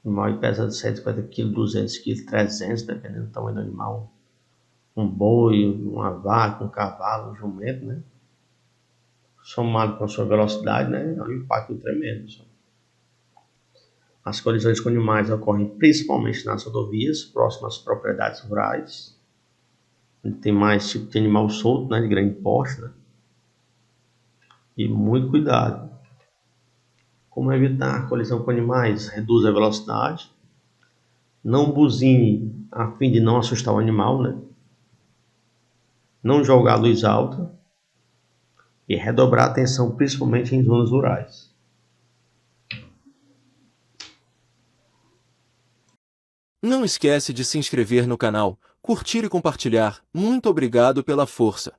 O animal pesa de 150 kg, 200 kg, 300, dependendo do tamanho do animal. Um boi, uma vaca, um cavalo, um jumento, né? Somado com a sua velocidade, né? É um impacto tremendo, pessoal. As colisões com animais ocorrem principalmente nas rodovias, próximas às propriedades rurais, onde tem mais tipo de animal solto, né, de grande porte, né? E muito cuidado. Como evitar a colisão com animais? Reduz a velocidade, não buzine a fim de não assustar o animal, né? Não jogar a luz alta e redobrar a atenção, principalmente em zonas rurais. Não esquece de se inscrever no canal, curtir e compartilhar. Muito obrigado pela força.